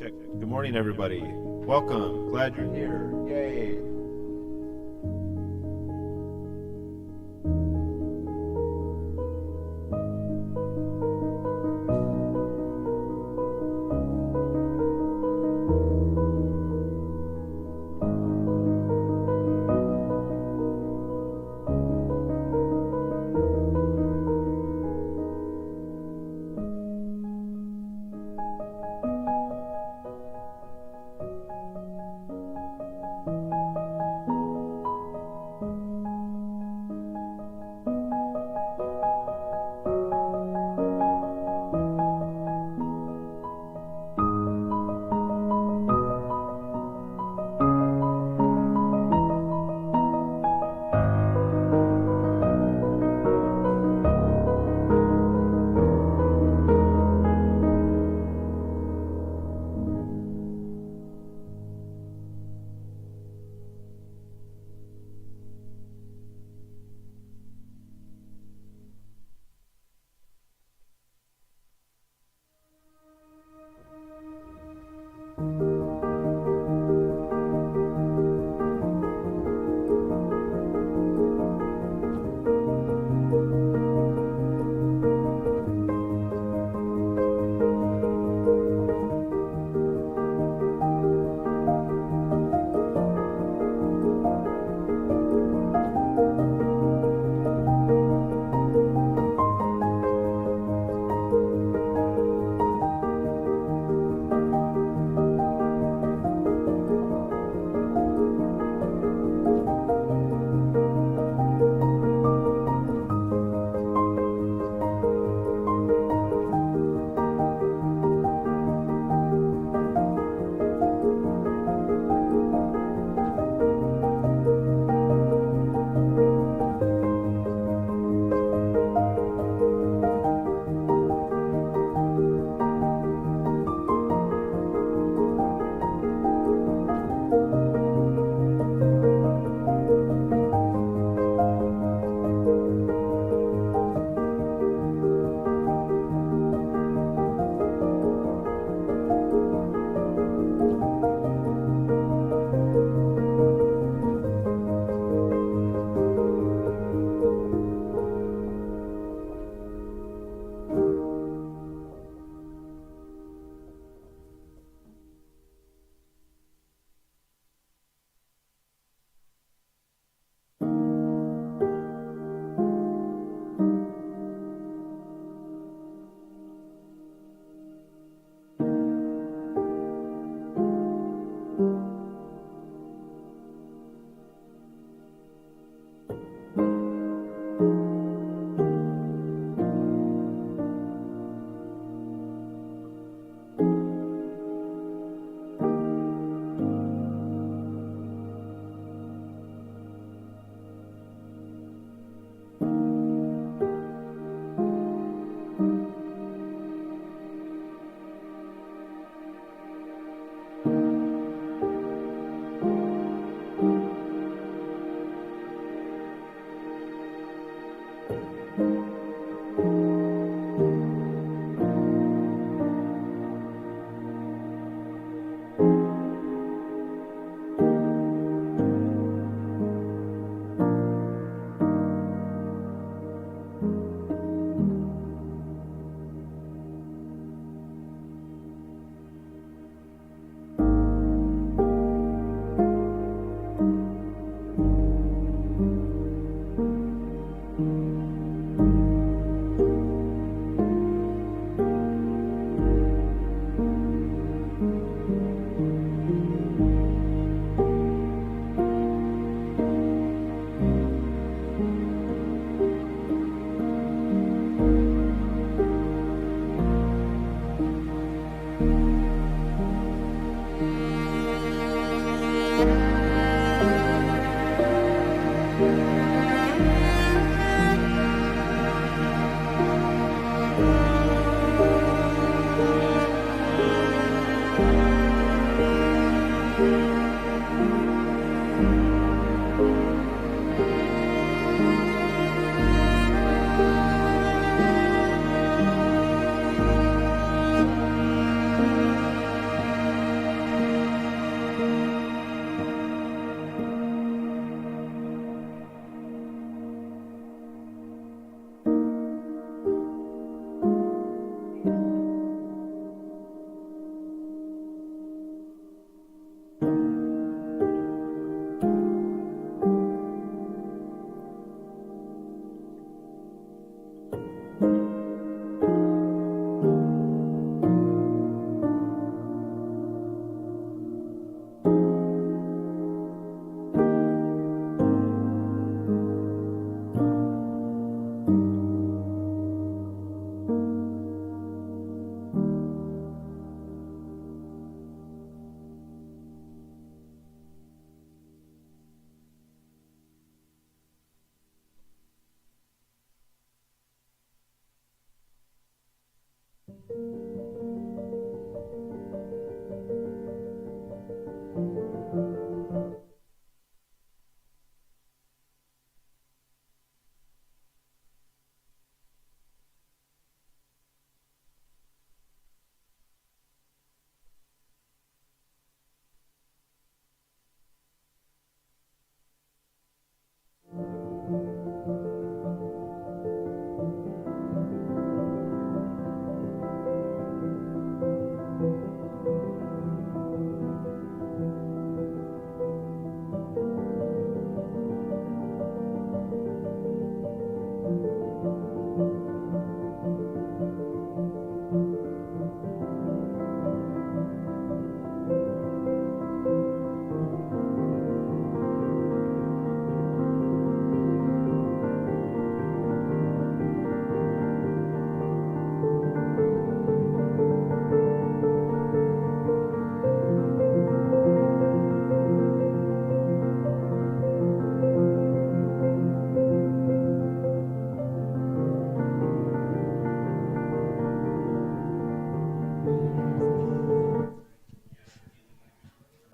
check. Good morning, everybody. Welcome. Glad you're here. Yay.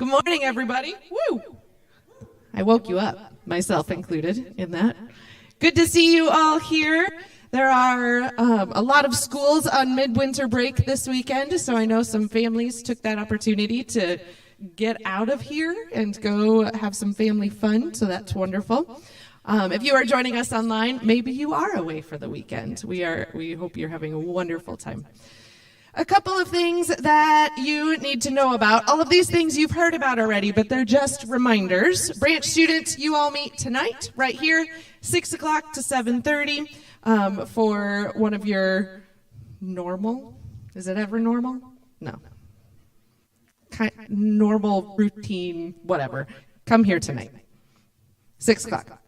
Good morning, everybody. Woo! I woke you up, myself included in that. Good to see you all here. There are a lot of schools on midwinter break this weekend, so I know some families took that opportunity to get out of here and go have some family fun, so that's wonderful. If you are joining us online, maybe you are away for the weekend. We hope you're having a wonderful time. A couple of things that you need to know about. All of these things you've heard about already, but they're just reminders. Branch students, you all meet tonight, right here, 6 o'clock to 7:30, for one of your normal, is it ever normal? No. Normal, routine, whatever. Come here tonight, 6 o'clock.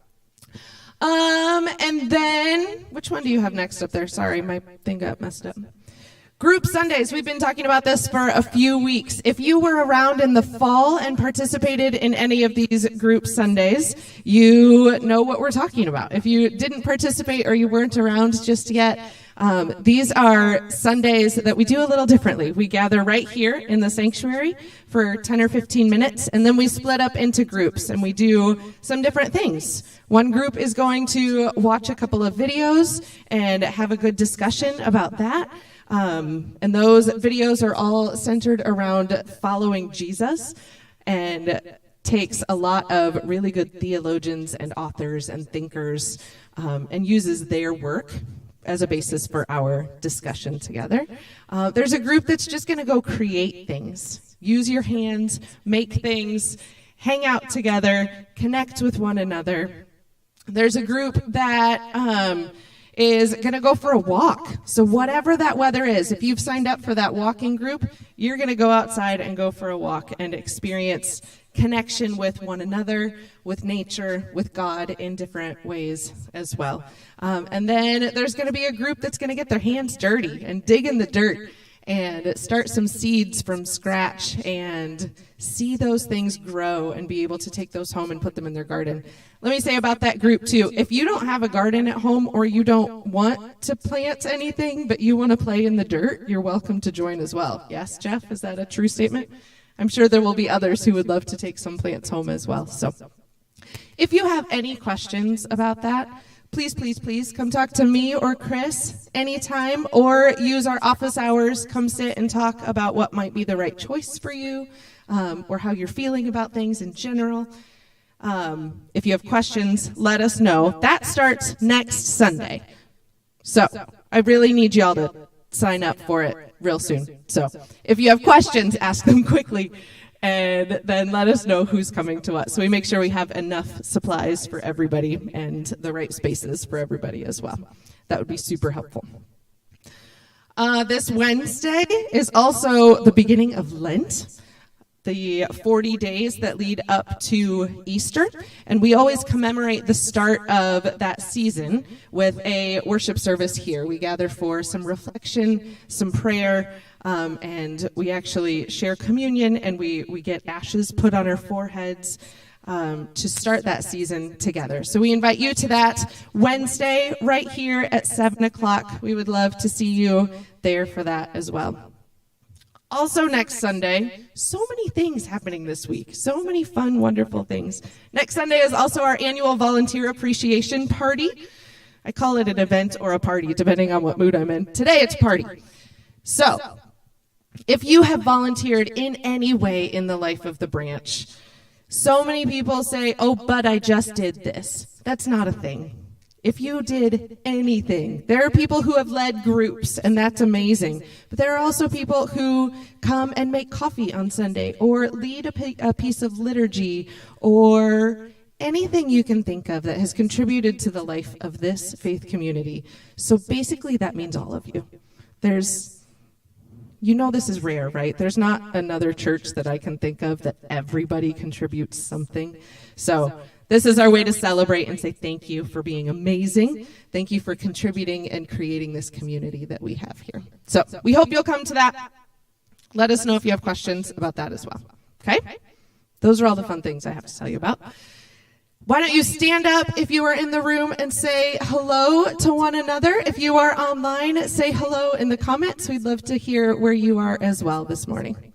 And then, which one do you have next up there? Sorry, my thing got messed up. Group Sundays, we've been talking about this for a few weeks. If you were around in the fall and participated in any of these group Sundays, you know what we're talking about. If you didn't participate or you weren't around just yet, these are Sundays that we do a little differently. We gather right here in the sanctuary for 10 or 15 minutes, and then we split up into groups and we do some different things. One group is going to watch a couple of videos and have a good discussion about that. And those videos are all centered around following Jesus and takes a lot of really good theologians and authors and thinkers and uses their work as a basis for our discussion together. There's a group that's just going to go create things. Use your hands, make things, hang out together, connect with one another. There's a group that is going to go for a walk. So whatever that weather is, if you've signed up for that walking group, you're going to go outside and go for a walk and experience connection with one another, with nature, with God in different ways as well. And then there's going to be a group that's going to get their hands dirty and dig in the dirt and start some seeds from scratch and see those things grow and be able to take those home and put them in their garden. Let me say about that group too, if you don't have a garden at home or you don't want to plant anything, but you want to play in the dirt, you're welcome to join as well. Yes, Jeff, is that a true statement? I'm sure there will be others who would love to take some plants home as well. So if you have any questions about that, please, please, please come talk to me or Chris anytime, or use our office hours. Come sit and talk about what might be the right choice for you, or how you're feeling about things in general. If you have questions, let us know. That starts next Sunday. So I really need y'all to sign up for it real soon. So if you have questions, ask them quickly. And then let us know who's coming to us. So we make sure we have enough supplies for everybody and the right spaces for everybody as well. That would be super helpful. This Wednesday is also the beginning of Lent, the 40 days that lead up to Easter. And we always commemorate the start of that season with a worship service here. We gather for some reflection, some prayer, and we actually share communion, and we get ashes put on our foreheads to start that season together. So we invite you to that Wednesday right here at 7 o'clock. We would love to see you there for that as well. Also next Sunday, so many things happening this week. So many fun, wonderful things. Next Sunday is also our annual volunteer appreciation party. I call it an event or a party, depending on what mood I'm in. Today it's party. So if you have volunteered in any way in the life of the branch, so many people say, oh, but I just did this. That's not a thing. If you did anything, there are people who have led groups, and that's amazing. But there are also people who come and make coffee on Sunday, or lead a piece of liturgy, or anything you can think of that has contributed to the life of this faith community. So basically, that means all of you. You know this is rare, right? There's not another church that I can think of that everybody contributes something. So this is our way to celebrate and say thank you for being amazing. Thank you for contributing and creating this community that we have here. So we hope you'll come to that. Let us know if you have questions about that as well. Okay? Those are all the fun things I have to tell you about. Why don't you stand up if you are in the room and say hello to one another. If you are online, say hello in the comments. We'd love to hear where you are as well this morning.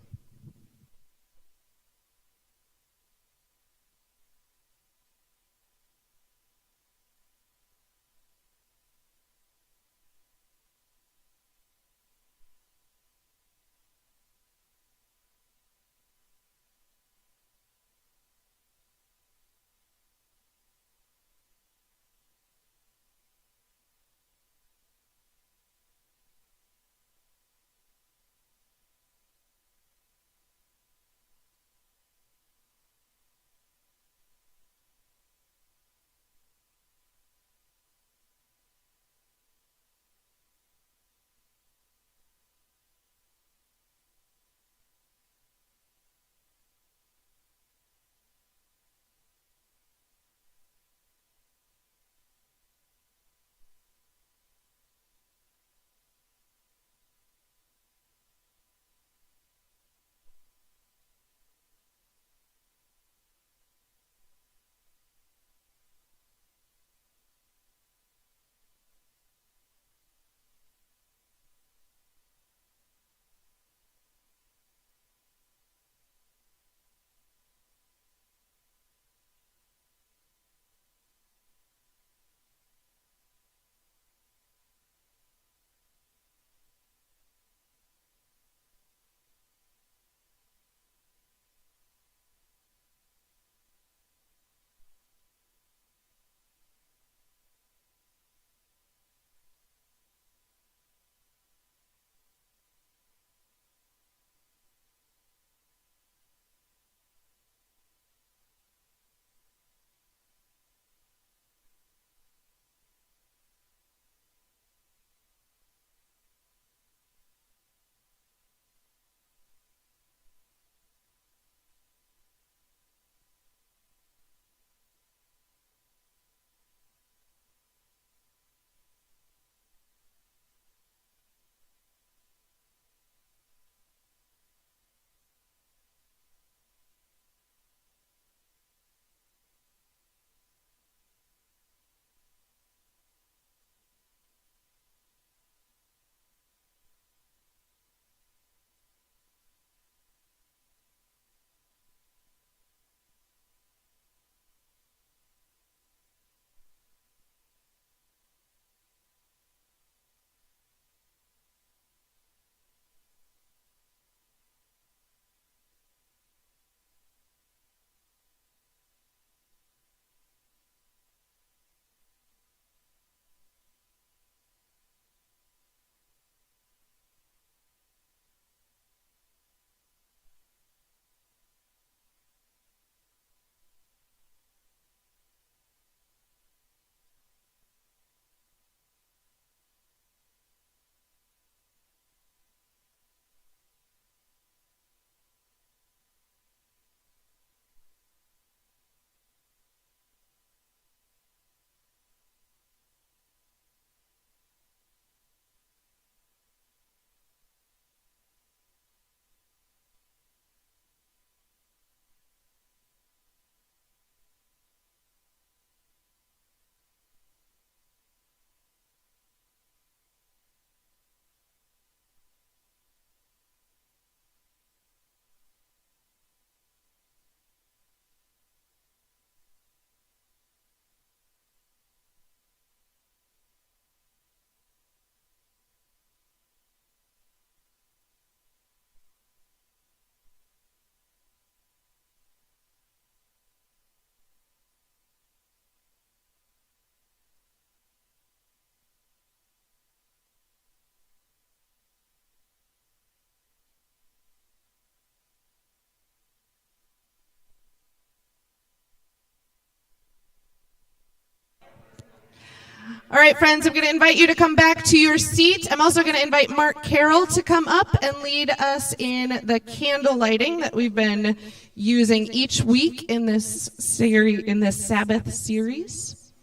All right, friends, I'm going to invite you to come back to your seat. I'm also going to invite Mark Carroll to come up and lead us in the candle lighting that we've been using each week in this series, in this Sabbath series.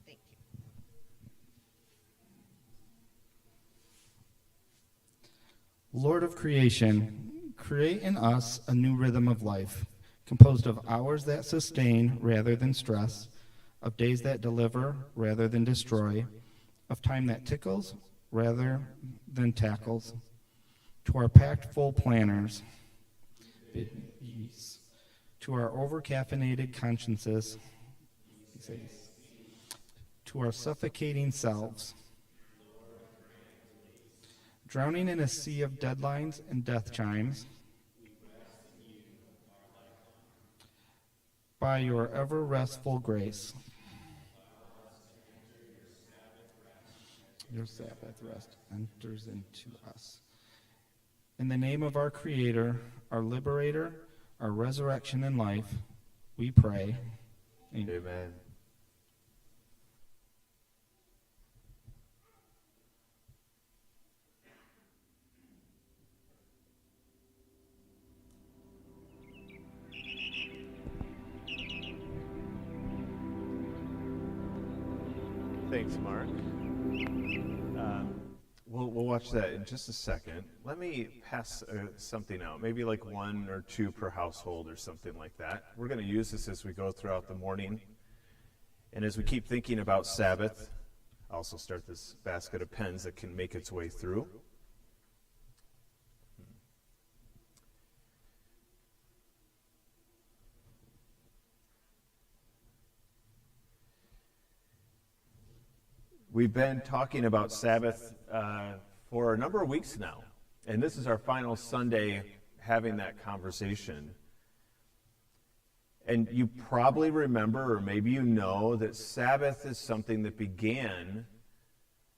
Thank you. Lord of creation, create in us a new rhythm of life, composed of hours that sustain rather than stress, of days that deliver rather than destroy, of time that tickles rather than tackles. To our packed full planners, to our over-caffeinated consciences, to our suffocating selves, drowning in a sea of deadlines and death chimes, by your ever-restful grace. Your Sabbath rest enters into us. In the name of our Creator, our Liberator, our resurrection and life, we pray. Amen. Thanks, Mark. We'll watch that in just a second. Let me pass something out, maybe like 1 or 2 per household or something like that. We're going to use this as we go throughout the morning. And as we keep thinking about Sabbath, I'll also start this basket of pens that can make its way through. We've been talking about Sabbath for a number of weeks now, and this is our final Sunday having that conversation. And you probably remember, or maybe you know, that Sabbath is something that began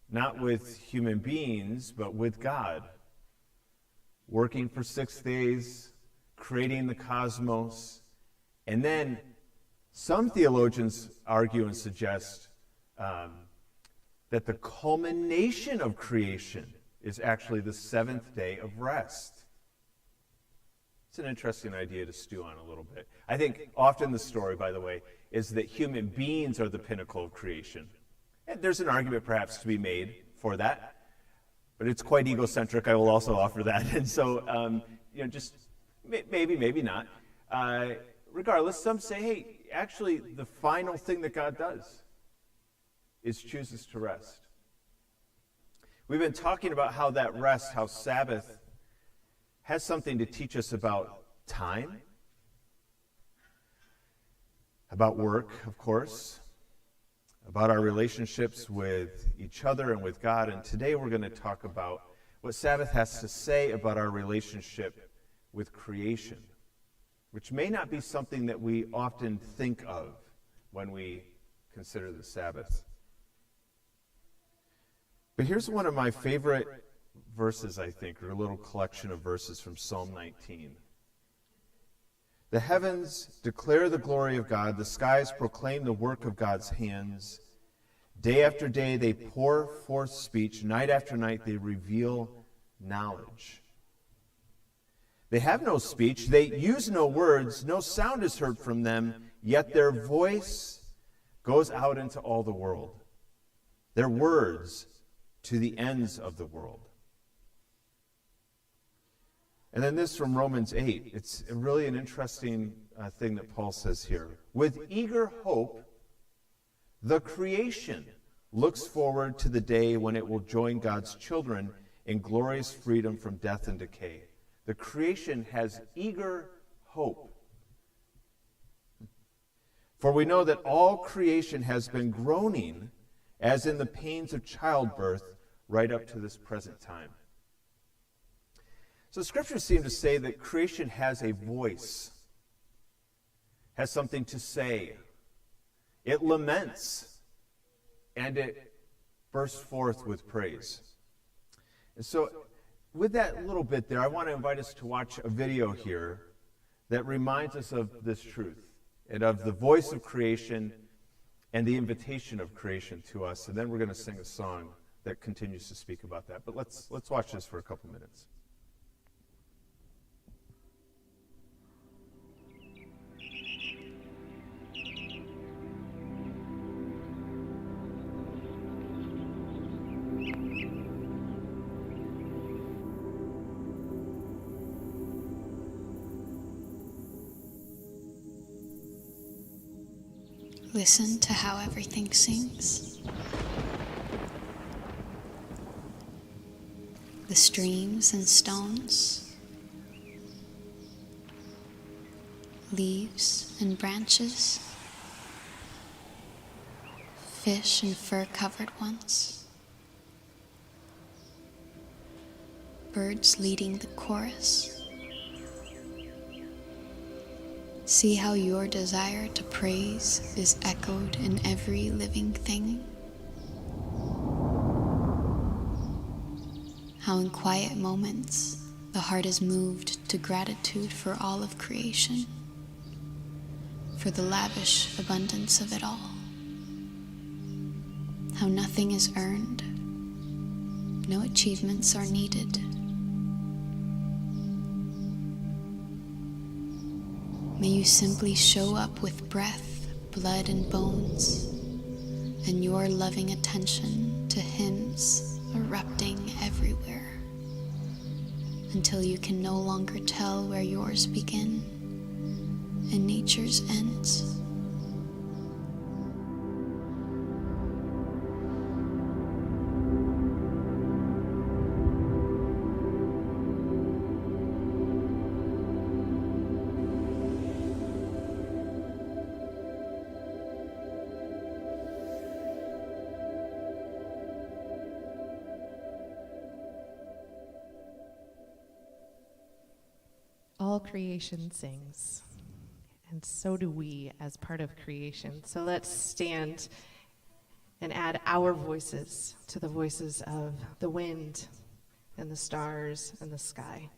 not with human beings, but with God, working for 6 days, creating the cosmos, and then some theologians argue and suggest that the culmination of creation is actually the 7th day of rest. It's an interesting idea to stew on a little bit. I think often the story, by the way, is that human beings are the pinnacle of creation. And there's an argument perhaps to be made for that, but it's quite egocentric. I will also offer that. And so, just maybe not. Regardless, some say, hey, actually the final thing that God does is chooses to rest. We've been talking about how that rest, how Sabbath has something to teach us about time, about work, of course, about our relationships with each other and with God. And today we're going to talk about what Sabbath has to say about our relationship with creation, which may not be something that we often think of when we consider the Sabbath. But here's one of my favorite verses, I think, or a little collection of verses from Psalm 19. The heavens declare the glory of God. The skies proclaim the work of God's hands. Day after day they pour forth speech. Night after night they reveal knowledge. They have no speech. They use no words. No sound is heard from them. Yet their voice goes out into all the world. Their words to the ends of the world. And then this from Romans 8. It's really an interesting thing that Paul says here. With eager hope, the creation looks forward to the day when it will join God's children in glorious freedom from death and decay. The creation has eager hope. For we know that all creation has been groaning as in the pains of childbirth right up to this present time. So scriptures seem to say that creation has a voice, has something to say. It laments, and it bursts forth with praise. And so with that little bit there, I want to invite us to watch a video here that reminds us of this truth and of the voice of creation and the invitation of creation to us. And then we're going to sing a song that continues to speak about that. But let's watch this for a couple minutes. Listen to how everything sings. The streams and stones, leaves and branches, fish and fur-covered ones, birds leading the chorus. See how your desire to praise is echoed in every living thing. How in quiet moments the heart is moved to gratitude for all of creation, for the lavish abundance of it all. How nothing is earned, no achievements are needed. May you simply show up with breath, blood, and bones, and your loving attention to hymns erupting everywhere, until you can no longer tell where yours begin and nature's ends. All creation sings, and so do we as part of creation. So let's stand and add our voices to the voices of the wind and the stars and the sky.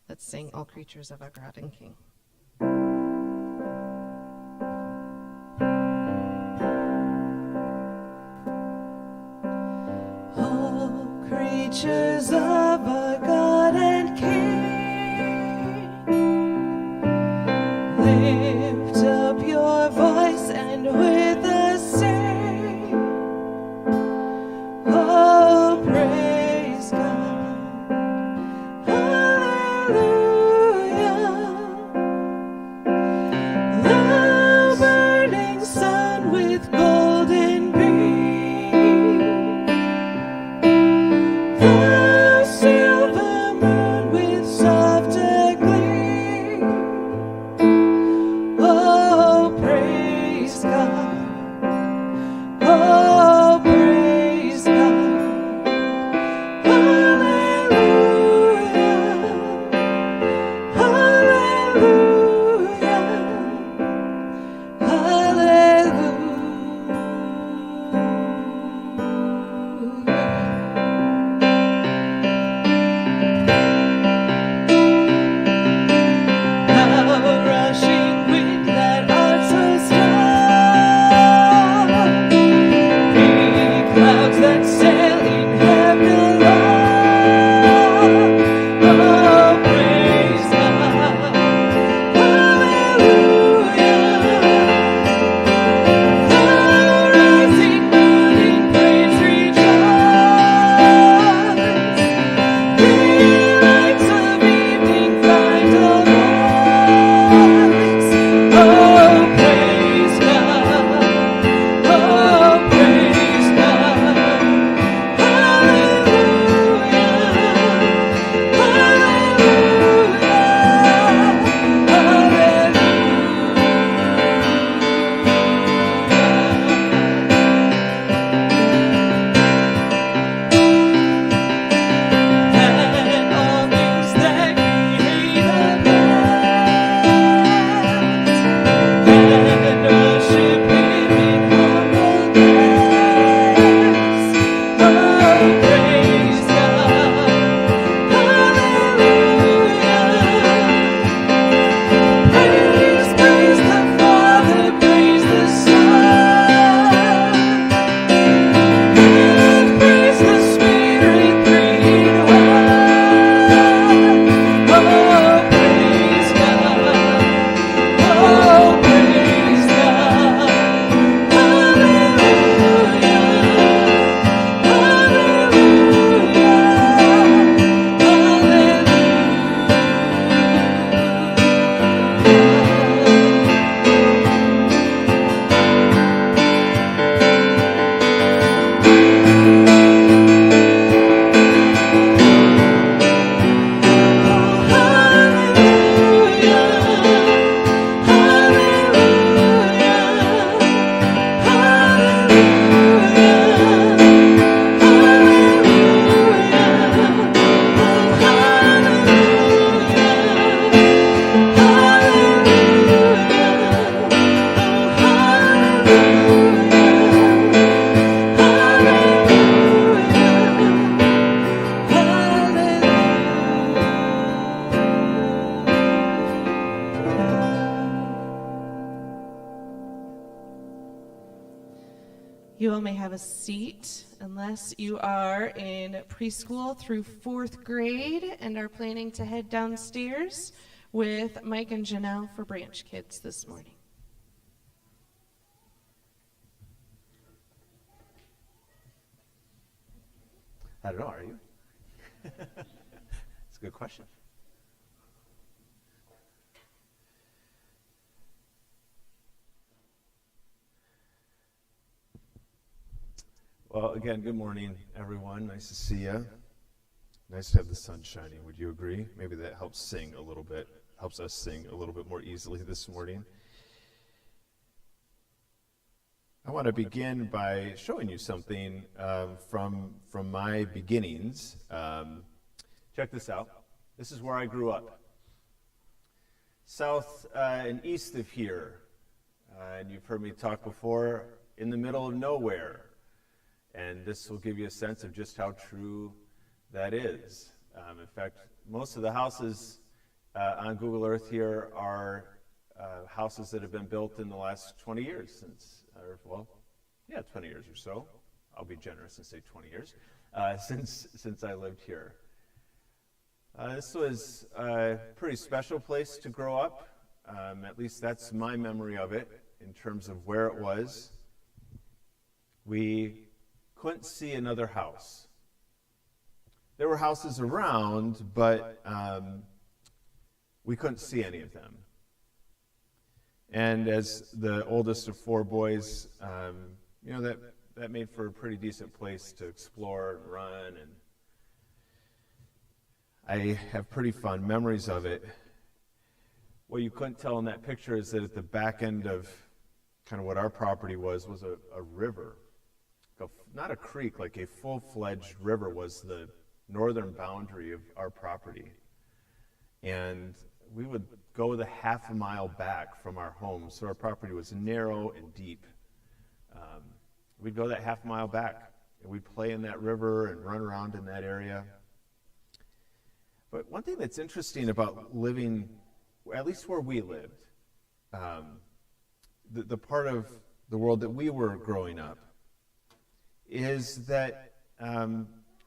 Let's sing All Creatures of Our God and King. All creatures of our God and King, lift up your voice and with us sing. Oh, praise God. Hallelujah. The burning sun with golden beam, the still may have a seat unless you are in preschool through 4th grade and are planning to head downstairs with Mike and Janelle for Branch Kids this morning. I don't know, are you? It's a good question. Well, again, good morning, everyone. Nice to see you. Nice to have the sun shining. Would you agree? Maybe that helps us sing a little bit more easily this morning. I want to begin by showing you something from my beginnings. Check this out. This is where I grew up. South and east of here. And you've heard me talk before, in the middle of nowhere. And this will give you a sense of just how true that is. In fact, most of the houses on Google Earth here are houses that have been built in the last 20 years since, 20 years or so. I'll be generous and say 20 years since I lived here. This was a pretty special place to grow up. At least that's my memory of it in terms of where it was. We couldn't see another house. There were houses around, but we couldn't see any of them. And as the oldest of 4 boys, that made for a pretty decent place to explore and run. And I have pretty fond memories of it. What you couldn't tell in that picture is that at the back end of kind of what our property was a river. Not a creek, like a full-fledged river was the northern boundary of our property. And we would go the half a mile back from our home, so our property was narrow and deep. We'd go that half mile back, and we'd play in that river and run around in that area. But one thing that's interesting about living, at least where we lived, the part of the world that we were growing up, is that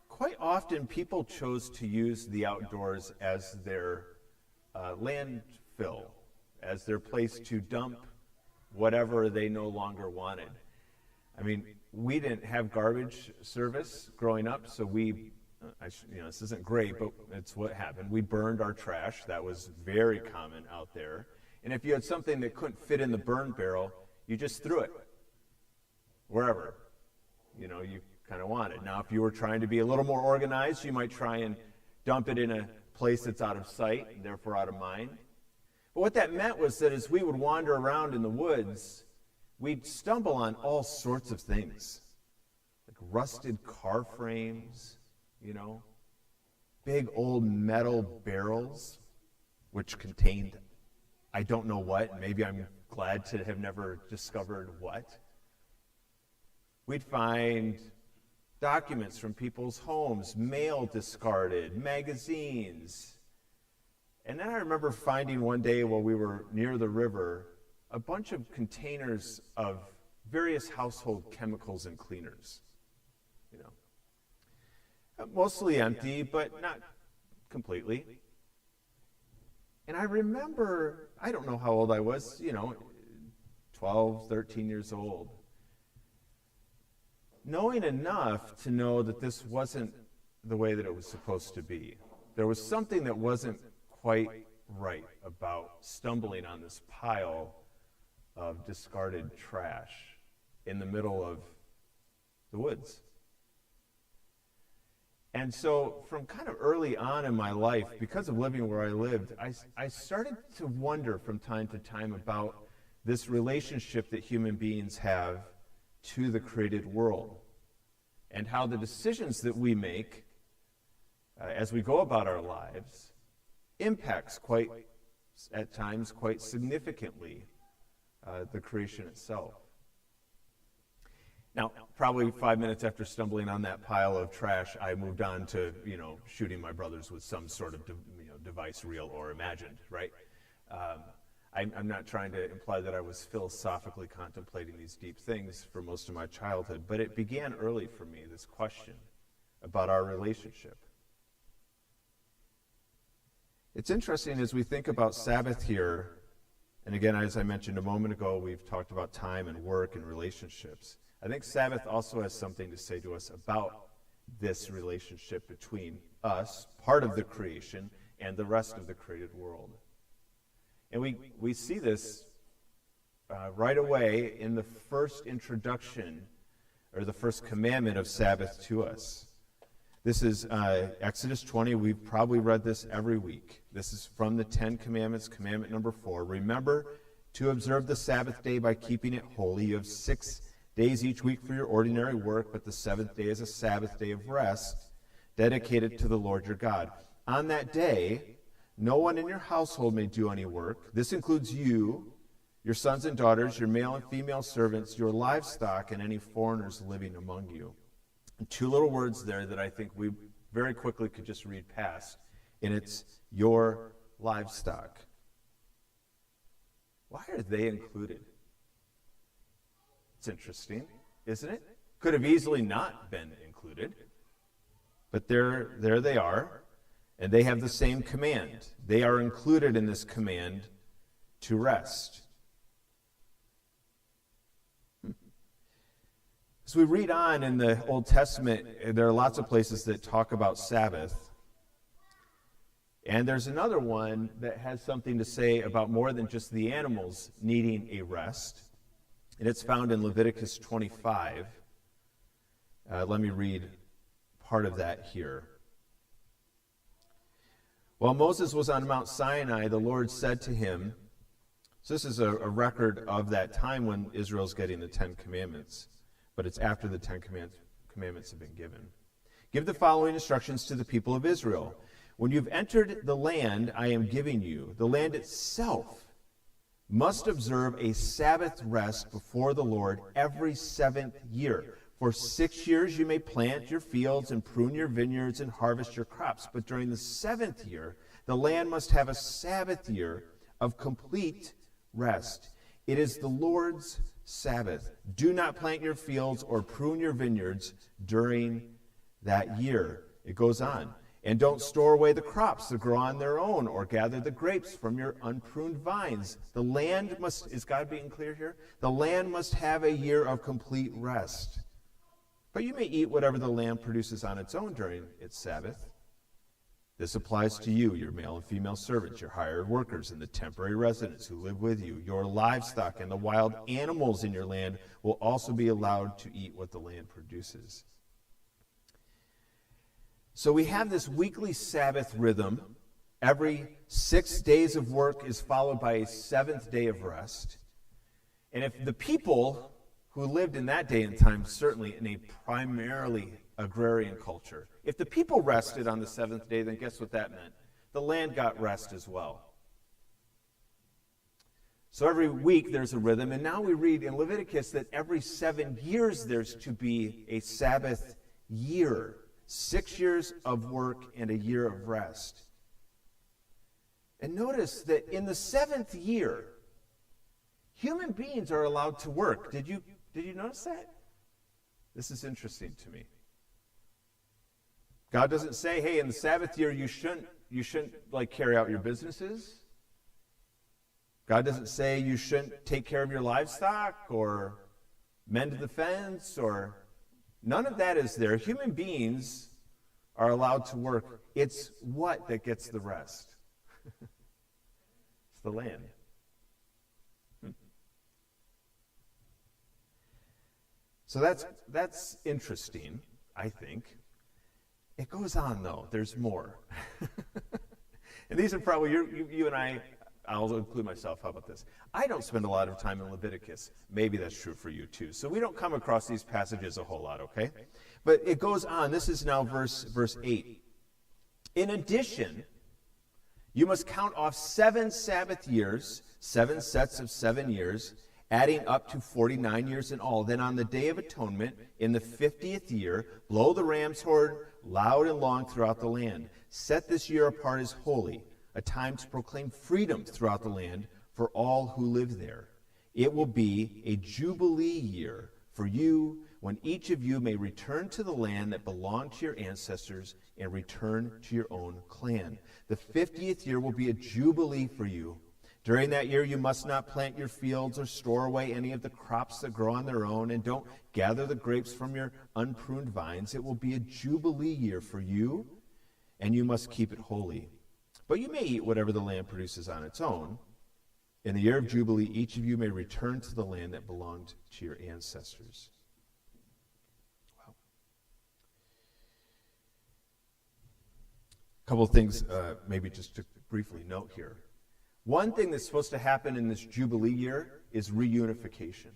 quite often people chose to use the outdoors as their landfill, as their place to dump whatever they no longer wanted. I mean, we didn't have garbage service growing up, so this isn't great, but it's what happened. We burned our trash. That was very common out there. And if you had something that couldn't fit in the burn barrel, you just threw it wherever you kind of wanted. Now, if you were trying to be a little more organized, you might try and dump it in a place that's out of sight and therefore out of mind. But what that meant was that as we would wander around in the woods, we'd stumble on all sorts of things, like rusted car frames, big old metal barrels, which contained, I don't know what, maybe I'm glad to have never discovered what. We'd find documents from people's homes, mail discarded, magazines. And then I remember finding one day while we were near the river a bunch of containers of various household chemicals and cleaners. Mostly empty, but not completely. And I remember, I don't know how old I was, 12, 13 years old, knowing enough to know that this wasn't the way that it was supposed to be. There was something that wasn't quite right about stumbling on this pile of discarded trash in the middle of the woods. And so from kind of early on in my life, because of living where I lived, I started to wonder from time to time about this relationship that human beings have to the created world, and how the decisions that we make as we go about our lives impacts at times quite significantly the creation itself. Now, probably 5 minutes after stumbling on that pile of trash, I moved on to, shooting my brothers with some sort of device, real or imagined, right? I'm not trying to imply that I was philosophically contemplating these deep things for most of my childhood, but it began early for me, this question about our relationship. It's interesting as we think about Sabbath here, and again, as I mentioned a moment ago, we've talked about time and work and relationships. I think Sabbath also has something to say to us about this relationship between us, part of the creation, and the rest of the created world. And we see this right away in the first introduction, or the first commandment of Sabbath to us. This is Exodus 20. We've probably read this every week. This is from the Ten Commandments, commandment number 4. Remember to observe the Sabbath day by keeping it holy. You have 6 days each week for your ordinary work, but the seventh day is a Sabbath day of rest, dedicated to the Lord your God. On that day, no one in your household may do any work. This includes you, your sons and daughters, your male and female servants, your livestock, and any foreigners living among you. And 2 little words there that I think we very quickly could just read past, and it's your livestock. Why are they included? It's interesting, isn't it? Could have easily not been included, but there they are. And they have the same command. They are included in this command to rest. As we read on in the Old Testament, there are lots of places that talk about Sabbath. And there's another one that has something to say about more than just the animals needing a rest. And it's found in Leviticus 25. Let me read part of that here. While Moses was on Mount Sinai, the Lord said to him, so this is a record of that time when Israel's getting the 10 Commandments, but it's after the 10 Commandments have been given. Give the following instructions to the people of Israel. When you've entered the land I am giving you, the land itself must observe a Sabbath rest before the Lord every 7th year. For 6 years you may plant your fields and prune your vineyards and harvest your crops. But during the 7th year, the land must have a Sabbath year of complete rest. It is the Lord's Sabbath. Do not plant your fields or prune your vineyards during that year. It goes on. And don't store away the crops that grow on their own, or gather the grapes from your unpruned vines. The land must, is God being clear here? The land must have a year of complete rest. But you may eat whatever the land produces on its own during its Sabbath. This applies to you, your male and female servants, your hired workers, and the temporary residents who live with you. Your livestock and the wild animals in your land will also be allowed to eat what the land produces. So we have this weekly Sabbath rhythm. Every 6 days of work is followed by a 7th day of rest. And if the people who lived in that day and time, certainly in a primarily agrarian culture, if the people rested on the 7th day, then guess what that meant? The land got rest as well. So every week there's a rhythm, and now we read in Leviticus that every 7 years there's to be a Sabbath year. 6 years of work and a year of rest. And notice that in the 7th year, human beings are allowed to work. Did you notice that? This is interesting to me. God doesn't say, hey, in the Sabbath year you shouldn't like carry out your businesses. God doesn't say you shouldn't take care of your livestock or mend the fence, or none of that is there. Human beings are allowed to work. It's what that gets the rest? It's the land. So that's interesting, I think. It goes on, though. There's more. And these are probably, you and I'll include myself. How about this? I don't spend a lot of time in Leviticus. Maybe that's true for you, too. So we don't come across these passages a whole lot, okay? But it goes on. This is now verse 8. In addition, you must count off 7 Sabbath years, 7 sets of 7 years, adding up to 49 years in all. Then on the Day of Atonement, in the 50th year, blow the ram's horn loud and long throughout the land. Set this year apart as holy, a time to proclaim freedom throughout the land, for all who live there. It will be a jubilee year for you, when each of you may return to the land that belonged to your ancestors and return to your own clan. The 50th year will be a jubilee for you. During that year, you must not plant your fields or store away any of the crops that grow on their own, and don't gather the grapes from your unpruned vines. It will be a jubilee year for you, and you must keep it holy. But you may eat whatever the land produces on its own. In the year of Jubilee, each of you may return to the land that belonged to your ancestors. Wow. A couple of things, maybe just to briefly note here. One thing that's supposed to happen in this Jubilee year is reunification.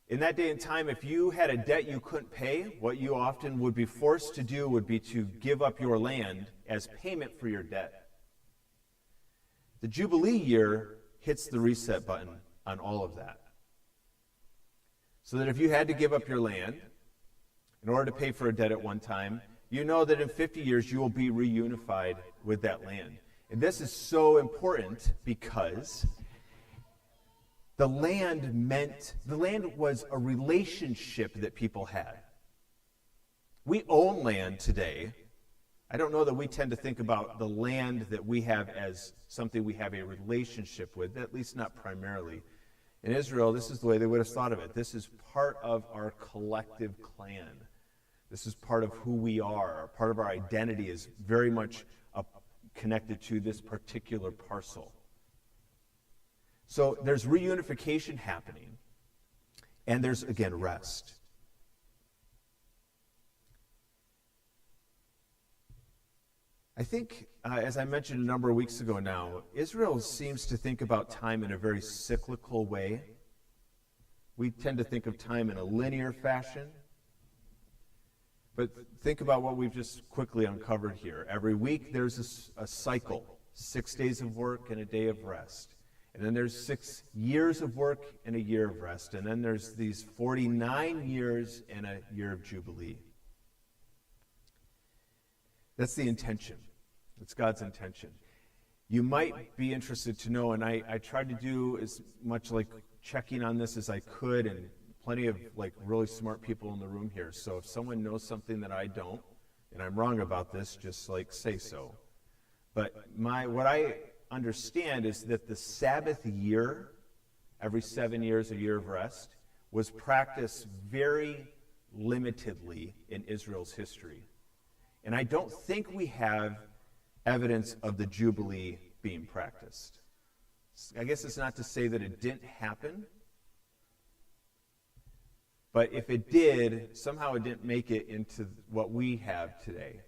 In that day and time, if you had a debt you couldn't pay, what you often would be forced to do would be to give up your land as payment for your debt. The Jubilee year hits the reset button on all of that. So that if you had to give up your land in order to pay for a debt at one time, you know that in 50 years you will be reunified with that land. And this is so important because the land was a relationship that people had. We own land today. I don't know that we tend to think about the land that we have as something we have a relationship with, at least not primarily. In Israel, this is the way they would have thought of it. This is part of our collective clan. This is part of who we are. Part of our identity is very much connected to this particular parcel. So there's reunification happening, and there's, again, rest. I think, as I mentioned a number of weeks ago now, Israel seems to think about time in a very cyclical way. We tend to think of time in a linear fashion. But think about what we've just quickly uncovered here. Every week there's a cycle, 6 days of work and a day of rest. And then there's 6 years of work and a year of rest. And then there's these 49 years and a year of Jubilee. That's the intention. It's God's intention. You might be interested to know, and I tried to do as much like checking on this as I could, and plenty of like really smart people in the room here. So if someone knows something that I don't, and I'm wrong about this, just like say so. But what I understand is that the Sabbath year, every 7 years, a year of rest, was practiced very limitedly in Israel's history. And I don't think we have evidence of the Jubilee being practiced. I guess it's not to say that it didn't happen, but if it did, somehow it didn't make it into what we have today.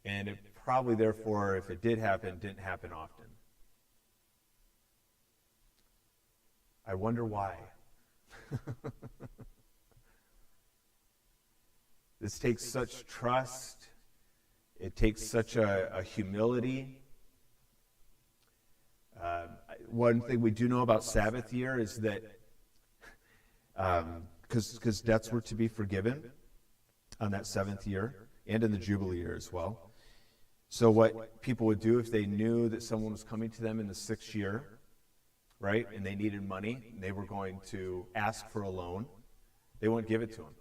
And it probably, therefore, if it did happen, didn't happen often. I wonder why. This takes such trust. It takes such a humility. One thing we do know about Sabbath year is that because debts were to be forgiven on that 7th year and in the Jubilee year as well. So what people would do if they knew that someone was coming to them in the 6th year, right, and they needed money, and they were going to ask for a loan, they wouldn't give it to them.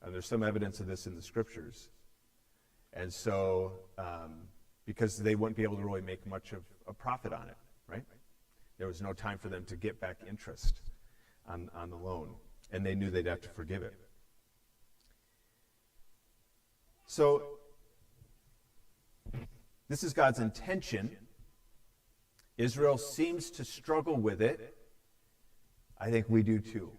There's some evidence of this in the scriptures. And so, because they wouldn't be able to really make much of a profit on it, right? There was no time for them to get back interest on the loan, and they knew they'd have to forgive it. So, this is God's intention. Israel seems to struggle with it. I think we do too.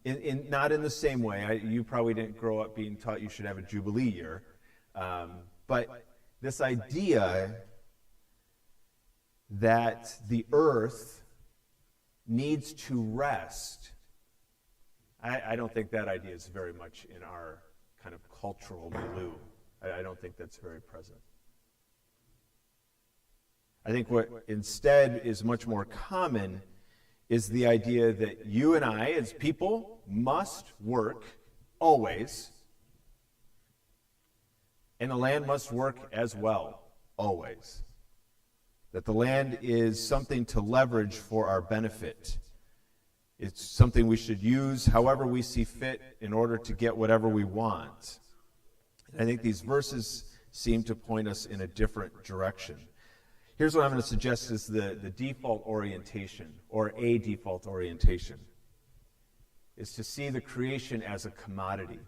Not in the same way. You probably didn't grow up being taught you should have a Jubilee year. But this idea that the earth needs to rest, I don't think that idea is very much in our kind of cultural milieu. I don't think that's very present. I think what instead is much more common is the idea that you and I, as people, must work always And the land must work as well, always. That the land is something to leverage for our benefit. It's something we should use however we see fit in order to get whatever we want. And I think these verses seem to point us in a different direction. Here's what I'm going to suggest is the default orientation, or a default orientation, is to see the creation as a commodity.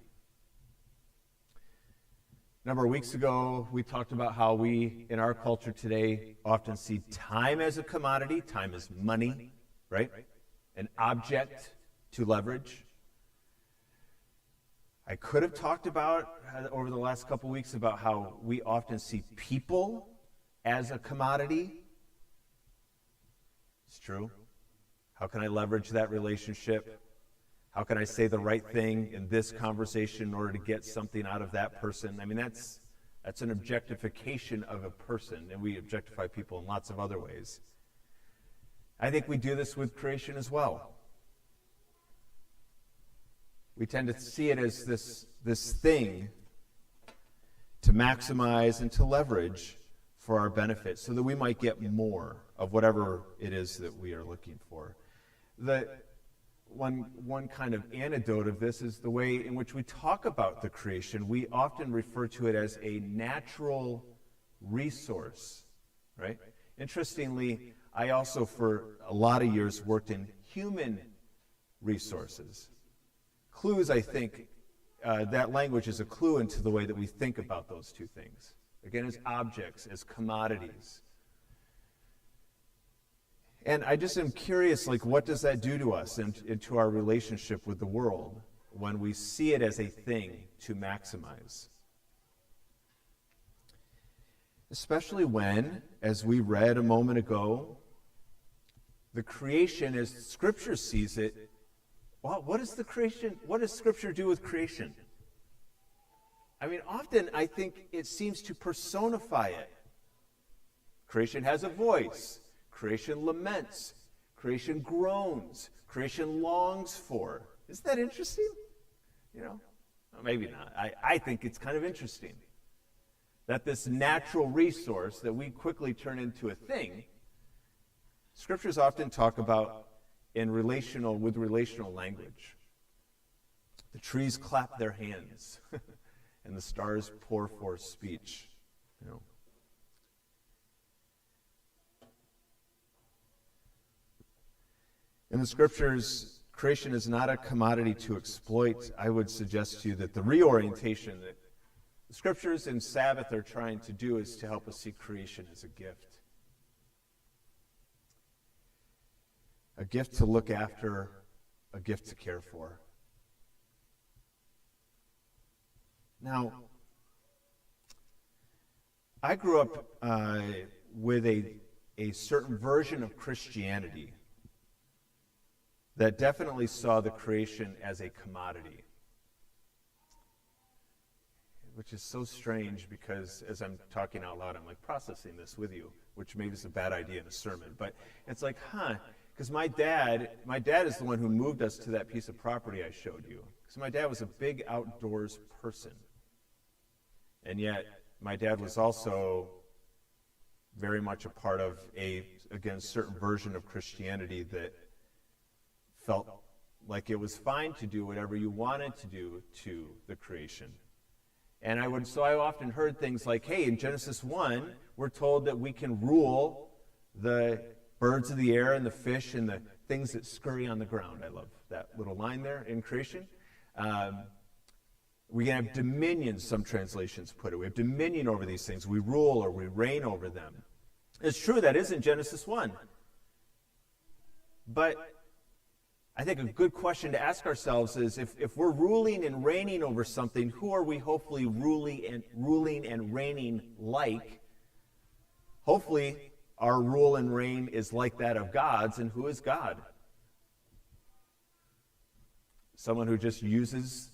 A number of weeks ago, we talked about how we, in our culture today, often see time as a commodity. Time is money, right? An object to leverage. I could have talked about, over the last couple weeks, about how we often see people as a commodity. It's true. How can I leverage that relationship? How can I say the right thing in this conversation in order to get something out of that person? I mean, that's an objectification of a person, and we objectify people in lots of other ways. I think we do this with creation as well. We tend to see it as this thing to maximize and to leverage for our benefit so that we might get more of whatever it is that we are looking for. One kind of anecdote of this is the way in which we talk about the creation. We often refer to it as a natural resource, right? Interestingly, I also for a lot of years worked in human resources. Clues, I think, that language is a clue into the way that we think about those two things. Again, as objects, as commodities. And I just am curious, what does that do to us and to our relationship with the world when we see it as a thing to maximize? Especially when, as we read a moment ago, the creation, as Scripture sees it, well, what is the creation? What does Scripture do with creation? I mean, often I think it seems to personify it. Creation has a voice. Creation laments. Creation groans. Creation longs for. Isn't that interesting? Well, maybe not. I think it's kind of interesting that this natural resource that we quickly turn into a thing, Scriptures often talk about with relational language. The trees clap their hands, and the stars pour forth speech. In the Scriptures, creation is not a commodity to exploit. I would suggest to you that the reorientation that the Scriptures and Sabbath are trying to do is to help us see creation as a gift. A gift to look after, a gift to care for. Now, I grew up with a certain version of Christianity that definitely saw the creation as a commodity, which is so strange because as I'm talking out loud, I'm processing this with you, which maybe is a bad idea in a sermon, but it's because my dad is the one who moved us to that piece of property I showed you, because my dad was a big outdoors person, and yet my dad was also very much a part of a certain version of Christianity that felt like it was fine to do whatever you wanted to do to the creation. And I often heard things like, hey, in Genesis 1, we're told that we can rule the birds of the air and the fish and the things that scurry on the ground. I love that little line there in creation. We can have dominion, some translations put it. We have dominion over these things. We rule or we reign over them. It's true, that is in Genesis 1. But I think a good question to ask ourselves is, if we're ruling and reigning over something, who are we hopefully ruling and reigning like? Hopefully, our rule and reign is like that of God's, and who is God? Someone who just uses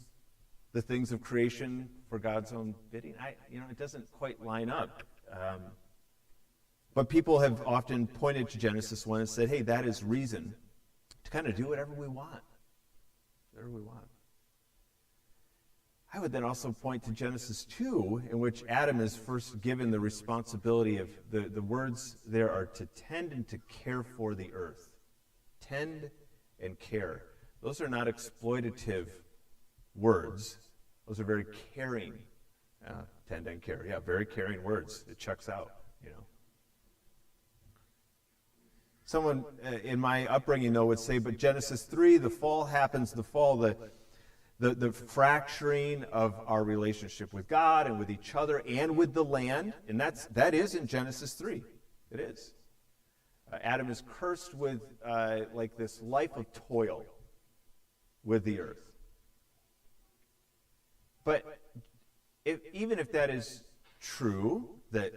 the things of creation for God's own bidding? It doesn't quite line up. But people have often pointed to Genesis 1 and said, hey, that is reason to kind of do whatever we want. Whatever we want. I would then also point to Genesis 2, in which Adam is first given the responsibility of, the words there are to tend and to care for the earth. Tend and care. Those are not exploitative words. Those are very caring. Tend and care. Yeah, very caring words. It checks out, you know. Someone in my upbringing, though, would say, but Genesis 3, the fall happens, the fracturing of our relationship with God and with each other and with the land, and that is in Genesis 3. It is. Adam is cursed with like this life of toil with the earth. But even if that is true, that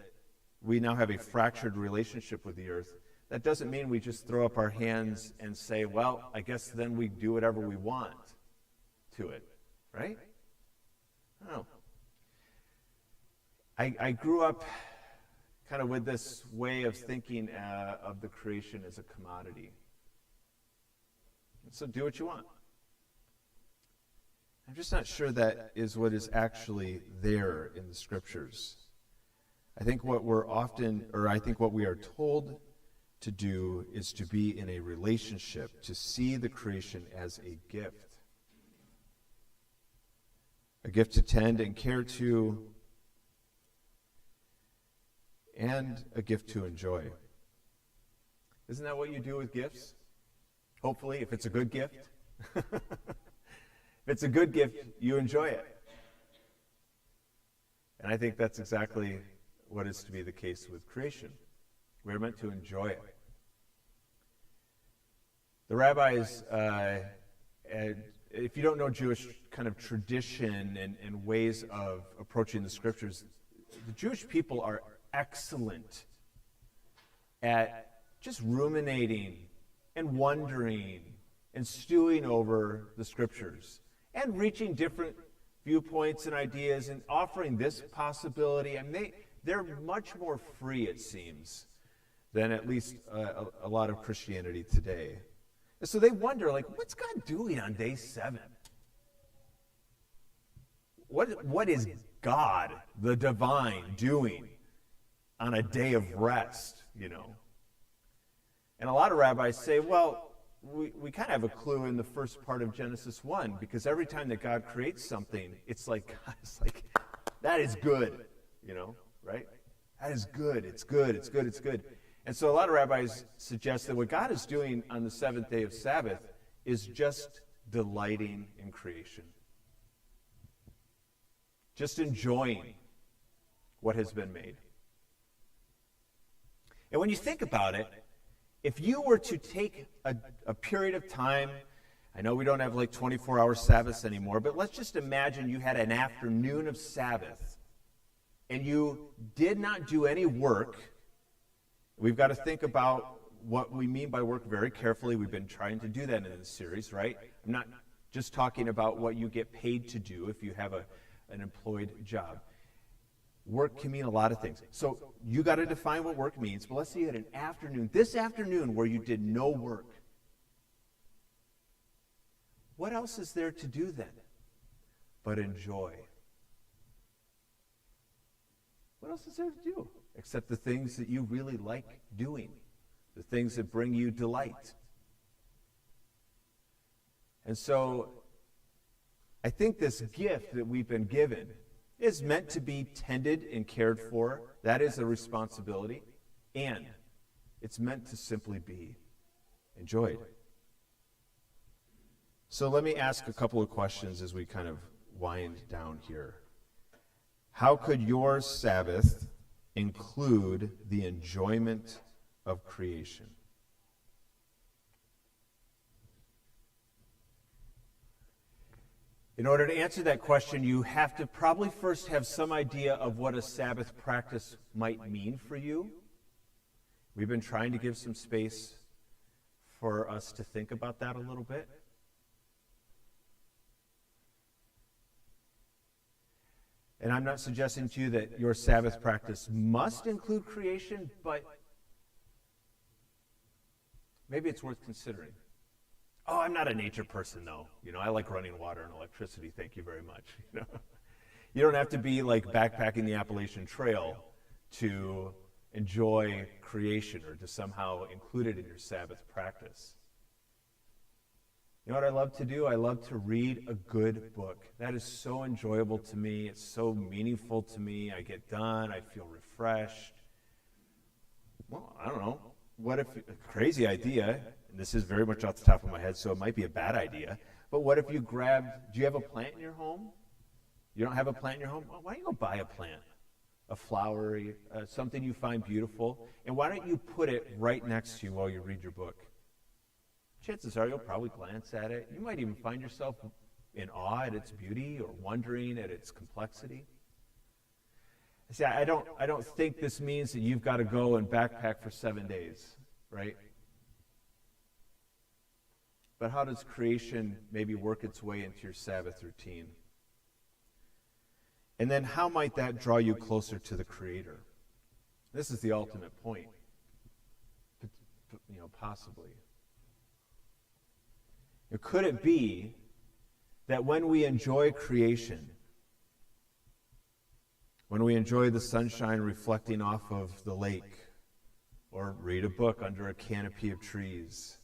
we now have a fractured relationship with the earth, that doesn't mean we just throw up our hands and say, well, I guess then we do whatever we want to it, right? No. I grew up kind of with this way of thinking of the creation as a commodity. So do what you want. I'm just not sure that is what is actually there in the scriptures. I think what we are told to do is to be in a relationship, to see the creation as a gift to tend and care to, and a gift to enjoy. Isn't that what you do with gifts? Hopefully, if it's a good gift. If it's a good gift, you enjoy it. And I think that's exactly what is to be the case with creation. We're meant to enjoy it. The rabbis, if you don't know Jewish kind of tradition and ways of approaching the scriptures, the Jewish people are excellent at just ruminating and wondering and stewing over the scriptures and reaching different viewpoints and ideas and offering this possibility. And they're much more free, it seems, than at least a lot of Christianity today. And so they wonder, like, what's God doing on day 7? What is God, the divine, doing on a day of rest, you know? And a lot of rabbis say, well, we kind of have a clue in the first part of Genesis 1, because every time that God creates something, it's like, that is good, you know, right? That is good, it's good, it's good, it's good. And so a lot of rabbis suggest that what God is doing on the 7th day of Sabbath is just delighting in creation. Just enjoying what has been made. And when you think about it, if you were to take a period of time, I know we don't have like 24-hour Sabbaths anymore, but let's just imagine you had an afternoon of Sabbath and you did not do any work. We've got to think about what we mean by work very carefully. We've been trying to do that in this series, right? I'm not just talking about what you get paid to do if you have an employed job. Work can mean a lot of things. So you got to define what work means. But let's say you had an afternoon, this afternoon, where you did no work. What else is there to do then but enjoy? What else is there to do except the things that you really like doing, the things that bring you delight? And so I think this gift that we've been given is meant to be tended and cared for. That is a responsibility. And it's meant to simply be enjoyed. So let me ask a couple of questions as we kind of wind down here. How could your Sabbath include the enjoyment of creation? In order to answer that question, you have to probably first have some idea of what a Sabbath practice might mean for you. We've been trying to give some space for us to think about that a little bit. And I'm not suggesting to you that your Sabbath practice must include creation, but maybe it's worth considering. Oh, I'm not a nature person, though. I like running water and electricity. Thank you very much. You don't have to be like backpacking the Appalachian Trail to enjoy creation or to somehow include it in your Sabbath practice. You know what I love to do? I love to read a good book. That is so enjoyable to me. It's so meaningful to me. I get done. I feel refreshed. Well, I don't know. What if, a crazy idea, and this is very much off the top of my head, so it might be a bad idea, but what if you do you have a plant in your home? You don't have a plant in your home? Well, why don't you go buy a plant? A flowery, something you find beautiful, and why don't you put it right next to you while you read your book? Chances are you'll probably glance at it. You might even find yourself in awe at its beauty or wondering at its complexity. See, I don't think this means that you've got to go and backpack for 7 days, right? But how does creation maybe work its way into your Sabbath routine? And then how might that draw you closer to the Creator? This is the ultimate point, possibly. Could it be that when we enjoy creation, when we enjoy the sunshine reflecting off of the lake, or read a book under a canopy of trees,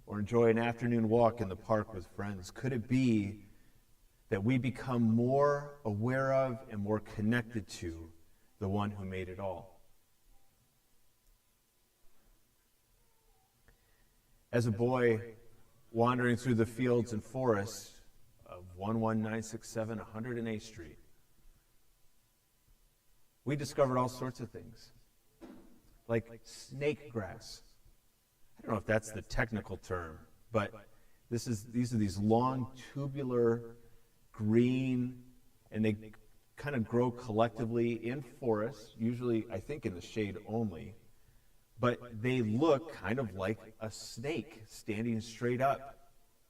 or enjoy an afternoon walk in the park with friends, could it be that we become more aware of and more connected to the one who made it all? As a boy, wandering through the fields and forests of 11967 108th Street, we discovered all sorts of things, like snake grass. I don't know if that's the technical term, but these are these long, tubular, green, and they kind of grow collectively in forests, usually, I think, in the shade only. But they look kind of like a snake standing straight up.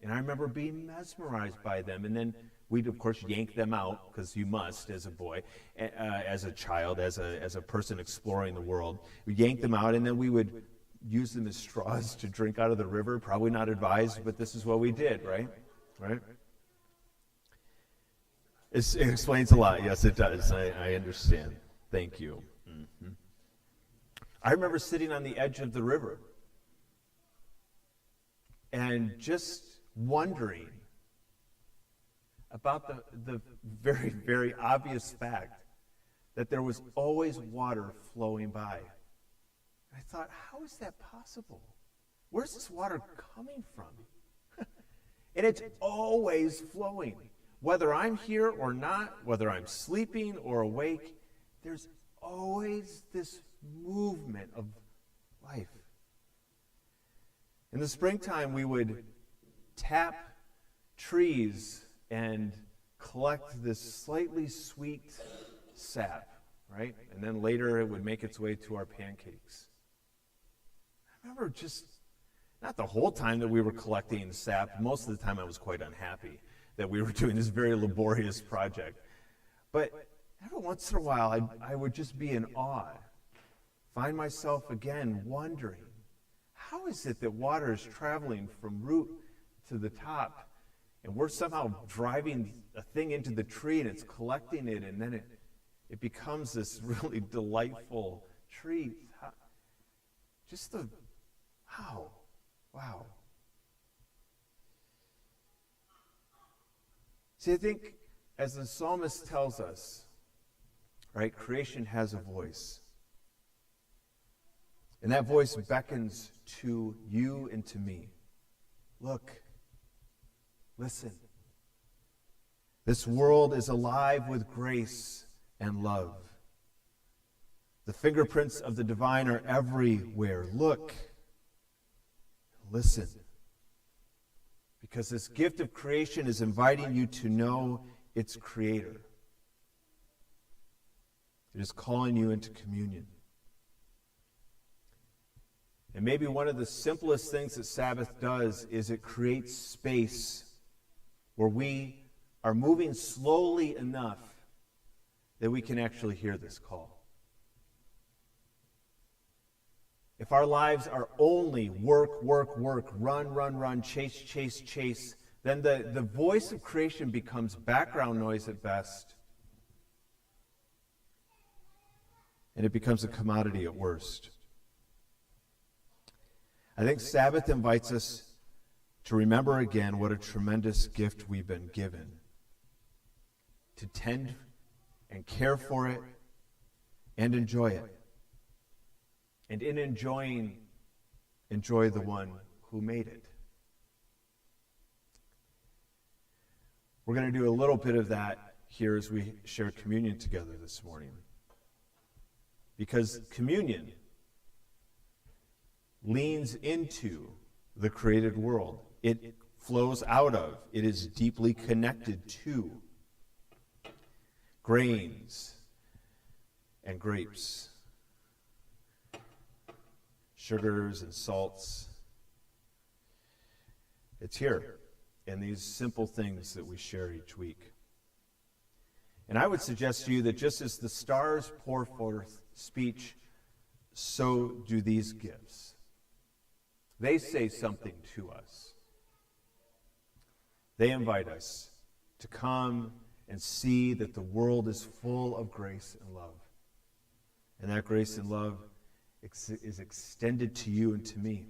And I remember being mesmerized by them. And then we'd, of course, yank them out, because you must as a boy, as a child, as a person exploring the world. We'd yank them out, and then we would use them as straws to drink out of the river. Probably not advised, but this is what we did, right? Right? It explains a lot. Yes, it does. I understand. Thank you. Mm-hmm. I remember sitting on the edge of the river and just wondering about the very, very obvious fact that there was always water flowing by. I thought, how is that possible? Where's this water coming from? And it's always flowing. Whether I'm here or not, whether I'm sleeping or awake, there's always this movement of life. In the springtime, we would tap trees and collect this slightly sweet sap, right? And then later it would make its way to our pancakes. I remember just, not the whole time that we were collecting sap, most of the time I was quite unhappy that we were doing this very laborious project. But every once in a while, I would just be in awe, find myself again wondering, how is it that water is traveling from root to the top, and we're somehow driving a thing into the tree, and it's collecting it, and then it becomes this really delightful tree. Wow. See, I think, as the psalmist tells us, right, creation has a voice. And that voice beckons to you and to me. Look, listen. This world is alive with grace and love. The fingerprints of the divine are everywhere. Look, listen. Because this gift of creation is inviting you to know its creator. It is calling you into communion. And maybe one of the simplest things that Sabbath does is it creates space where we are moving slowly enough that we can actually hear this call. if our lives are only work, work, work, run, run, run, chase, chase, chase, then the voice of creation becomes background noise at best. And it becomes a commodity at worst. I think Sabbath invites us to remember again what a tremendous gift we've been given. To tend and care for it and enjoy it. And in enjoying, enjoy the one who made it. We're going to do a little bit of that here as we share communion together this morning. Because communion leans into the created world. It flows out of, it is deeply connected to grains and grapes, sugars and salts. It's here in these simple things that we share each week. And I would suggest to you that just as the stars pour forth speech, so do these gifts. They say something to us. They invite us to come and see that the world is full of grace and love. And that grace and love is extended to you and to me.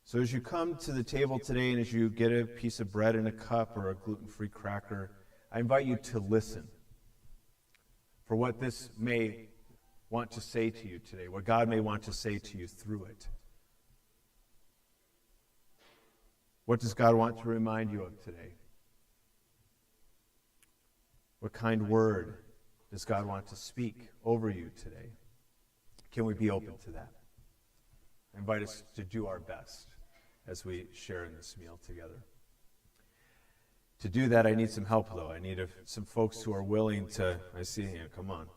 So as you come to the table today and as you get a piece of bread in a cup or a gluten-free cracker, I invite you to listen for what this may want to say to you today, what God may want to say to you through it. What does God want to remind you of today? What kind word does God want to speak over you today? Can we be open to that? I invite us to do our best as we share in this meal together. To do that, I need some help, though. I need some folks who are willing to, I see here, come on.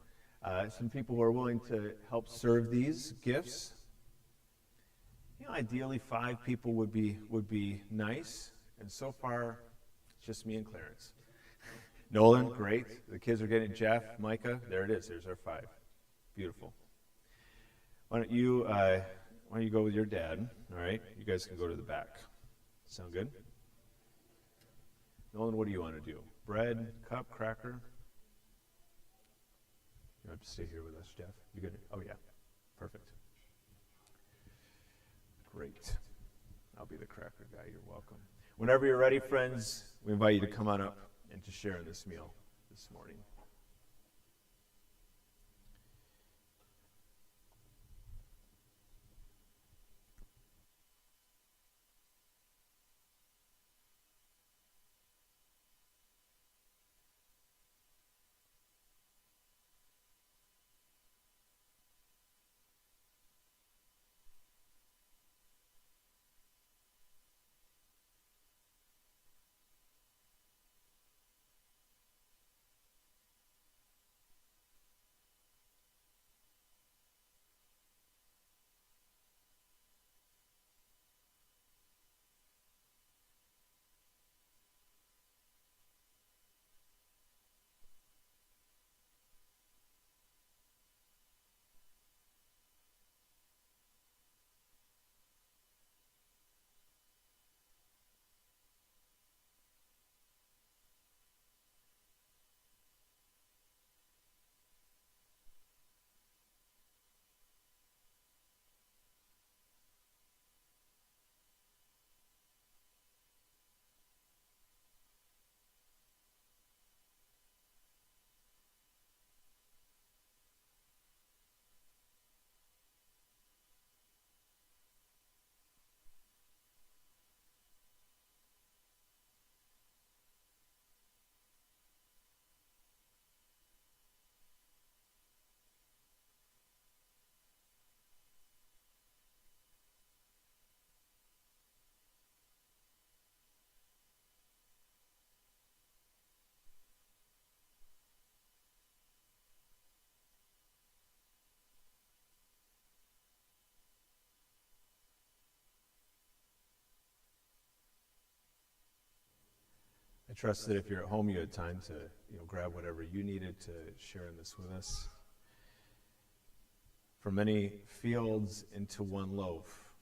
Some people who are willing to help serve these gifts. You know, ideally 5 people would be nice, and so far, it's just me and Clarence. Nolan, great. The kids are getting Jeff, Micah. There it is. There's our 5. Beautiful. Why don't you go with your dad? All right. You guys can go to the back. Sound good? Nolan, what do you want to do? Bread, cup, cracker? You have to stay here with us, Jeff. You good? Oh yeah. Perfect. Great. I'll be the cracker guy. You're welcome. Whenever you're ready, friends, we invite you to come on up and to share in this meal this morning. I trust that if you're at home, you had time to grab whatever you needed to share in this with us. from many fields into one loaf.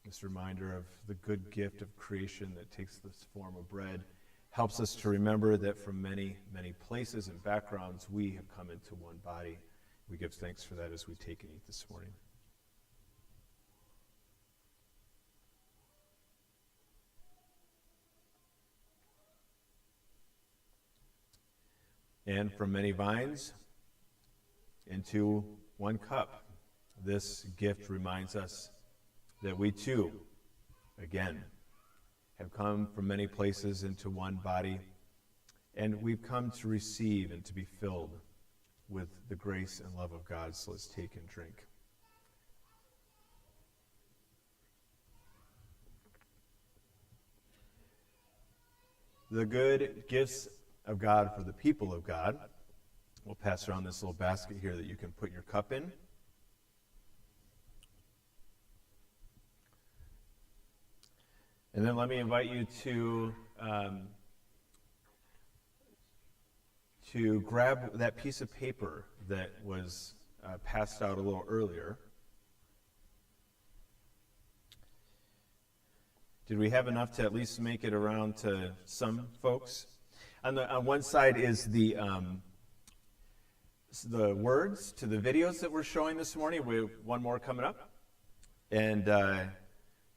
This reminder of the good gift of creation that takes this form of bread helps us to remember that from many, many places and backgrounds, we have come into one body. We give thanks for that as we take and eat this morning. And from many vines into one cup. This gift reminds us that we too, again, have come from many places into one body, and we've come to receive and to be filled with the grace and love of God. So let's take and drink. The good gifts of God for the people of God. We'll pass around this little basket here that you can put your cup in. And then let me invite you to grab that piece of paper that was passed out a little earlier. Did we have enough to at least make it around to some folks? On one side is the words to the videos that we're showing this morning. We have one more coming up. And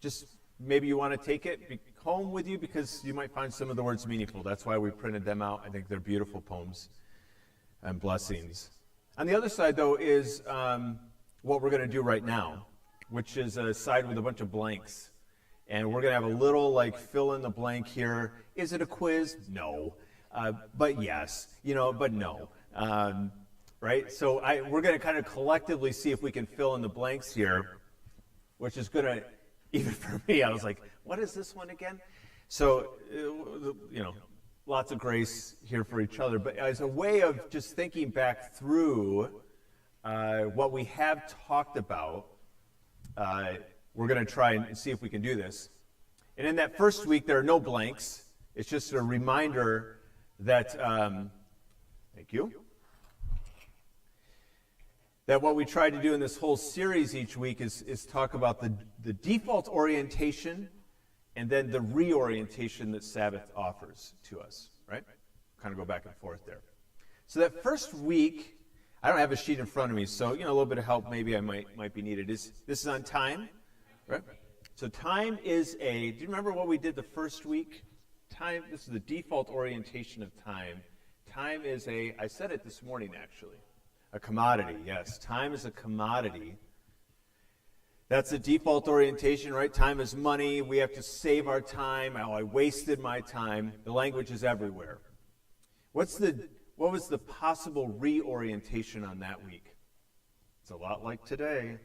just maybe you want to take it home with you because you might find some of the words meaningful. That's why we printed them out. I think they're beautiful poems and blessings. On the other side, though, is what we're going to do right now, which is a side with a bunch of blanks. And we're going to have a little, like, fill in the blank here. Is it a quiz? No. But yes. But no. Right? So we're going to kind of collectively see if we can fill in the blanks here, which is going to, even for me, I was like, what is this one again? So, lots of grace here for each other. But as a way of just thinking back through what we have talked about, we're going to try and see if we can do this. And in that first week, there are no blanks. It's just a reminder that, thank you, that what we try to do in this whole series each week is talk about the default orientation and then the reorientation that Sabbath offers to us, right? Kind of go back and forth there. So that first week, I don't have a sheet in front of me, so a little bit of help maybe I might be needed. This is on time, right? So time is do you remember what we did the first week? Time, this is the default orientation of time. Time is I said it this morning actually, a commodity, yes. Time is a commodity. That's the default orientation, right? Time is money. We have to save our time. I wasted my time. The language is everywhere. What was the possible reorientation on that week? It's a lot like today.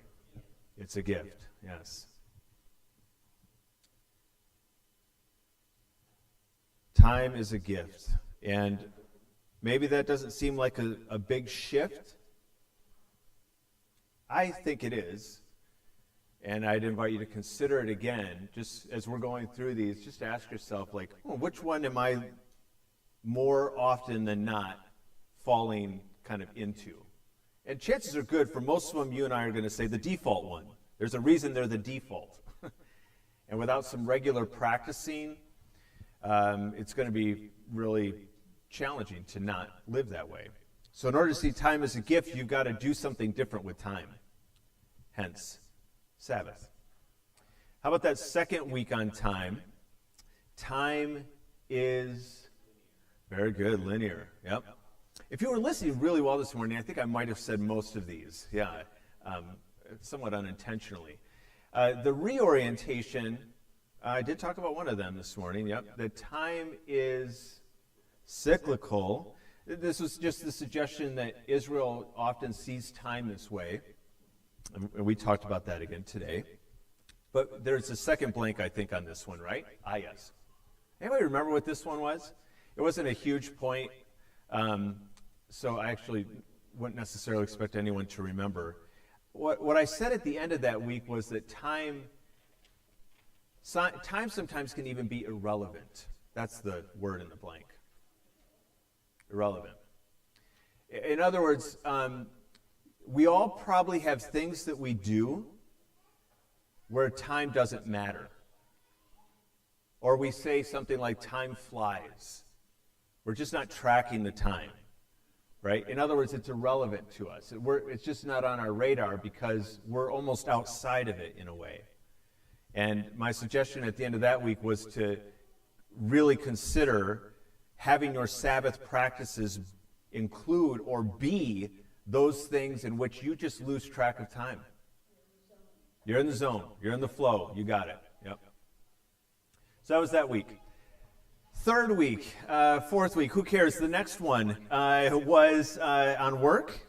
It's a gift, yes. Time is a gift. And maybe that doesn't seem like a big shift. I think it is. And I'd invite you to consider it again, just as we're going through these, just ask yourself, like, which one am I more often than not falling kind of into? And chances are good, for most of them, you and I are going to say the default one. There's a reason they're the default. And without some regular practicing, it's going to be really challenging to not live that way. So in order to see time as a gift, you've got to do something different with time. Hence, Sabbath. How about that second week on time? Time is very good, linear. Yep. If you were listening really well this morning, I think I might have said most of these. Yeah, somewhat unintentionally. The reorientation, I did talk about one of them this morning. Yep. The time is cyclical. This was just the suggestion that Israel often sees time this way. And we talked about that again today. But there's a second blank, I think, on this one, right? Yes. Anybody remember what this one was? It wasn't a huge point, so I actually wouldn't necessarily expect anyone to remember. What I said at the end of that week was that time sometimes can even be irrelevant. That's the word in the blank. Irrelevant. In other words, we all probably have things that we do where time doesn't matter. Or we say something like time flies. We're just not tracking the time, right? In other words, it's irrelevant to us. It's just not on our radar because we're almost outside of it in a way. And my suggestion at the end of that week was to really consider having your Sabbath practices include or be those things in which you just lose track of time. You're in the zone. You're in the flow. You got it. Yep. So that was that week. Third week, fourth week, who cares? The next one was on work.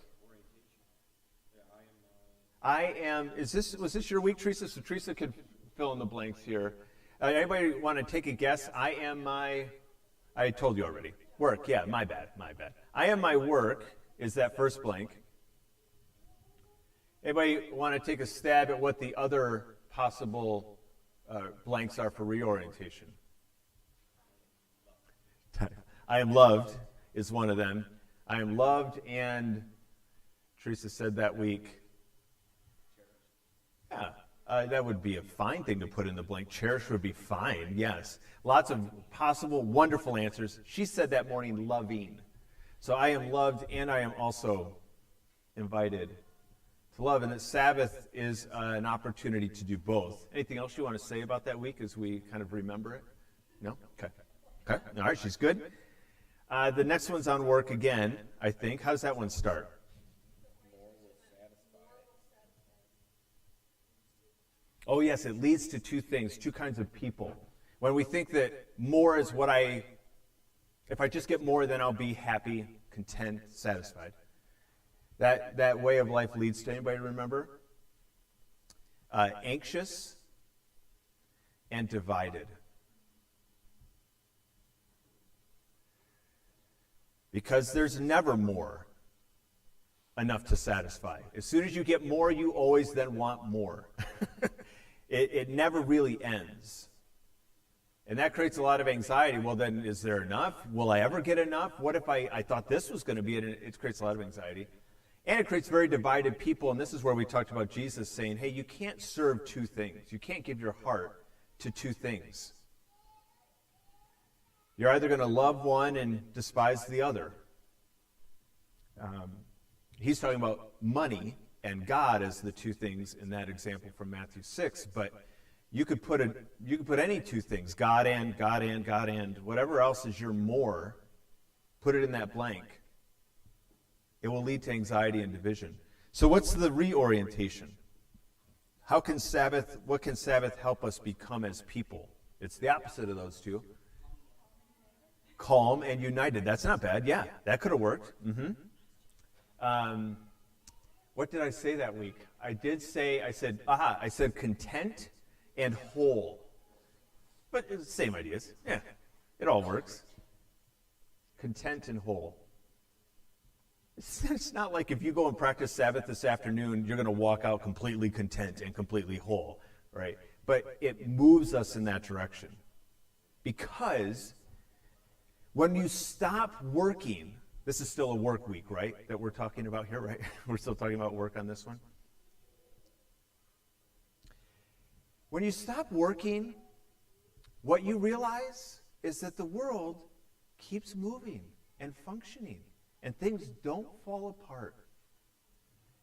Was this your week, Teresa? So Teresa could fill in the blanks here. Anybody want to take a guess? I told you already. Work, yeah, my bad. I am my work is that first blank. Anybody want to take a stab at what the other possible blanks are for reorientation? I am loved is one of them. I am loved, and Teresa said that week. Yeah, that would be a fine thing to put in the blank. Cherish would be fine, yes. Lots of possible, wonderful answers. She said that morning, loving. So I am loved, and I am also invited to love. And that Sabbath is an opportunity to do both. Anything else you want to say about that week as we kind of remember it? No? Okay. All right, she's good. The next one's on work again, I think. How does that one start? Oh, yes, it leads to two things, two kinds of people. When we think that more is if I just get more, then I'll be happy, content, satisfied. That way of life leads to, anybody remember? Anxious and divided. Because there's never more enough to satisfy. As soon as you get more, you always then want more. It never really ends. And that creates a lot of anxiety. Well, then, is there enough? Will I ever get enough? What if I thought this was going to be it? It creates a lot of anxiety. And it creates very divided people. And this is where we talked about Jesus saying, hey, you can't serve two things. You can't give your heart to two things. You're either going to love one and despise the other. He's talking about money and God as the two things in that example from Matthew 6. But you could put any two things, God and, whatever else is your more, put it in that blank. It will lead to anxiety and division. So what's the reorientation? What can Sabbath help us become as people? It's the opposite of those two. Calm and united. That's not bad. Yeah, that could have worked. What did I say that week? I said content and whole. But it's the same ideas. Yeah, it all works. Content and whole. It's not like if you go and practice Sabbath this afternoon, you're going to walk out completely content and completely whole, right? But it moves us in that direction. Because when you stop working, this is still a work week, right, that we're talking about here, right? We're still talking about work on this one. When you stop working, what you realize is that the world keeps moving and functioning, and things don't fall apart.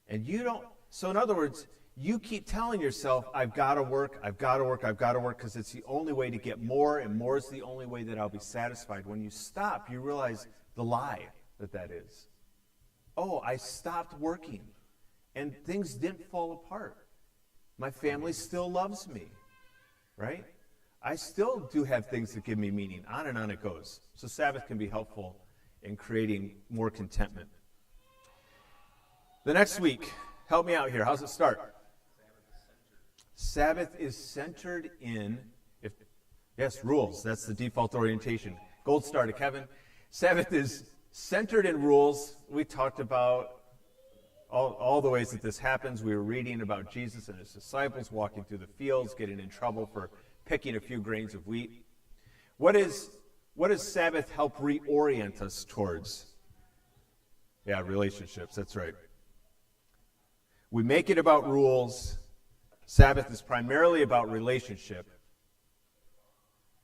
And you don't, so in other words, you keep telling yourself, I've got to work, because it's the only way to get more, and more is the only way that I'll be satisfied. When you stop, you realize the lie that is. Oh, I stopped working, and things didn't fall apart. My family still loves me, right? I still do have things that give me meaning. On and on it goes. So Sabbath can be helpful in creating more contentment. The next week, help me out here. How's it start? Sabbath is centered in, rules. That's the default orientation. Gold star to Kevin. Sabbath is centered in rules. We talked about all the ways that this happens. We were reading about Jesus and his disciples walking through the fields, getting in trouble for picking a few grains of wheat. What does Sabbath help reorient us towards? Yeah, relationships, that's right. We make it about rules. Sabbath is primarily about relationship.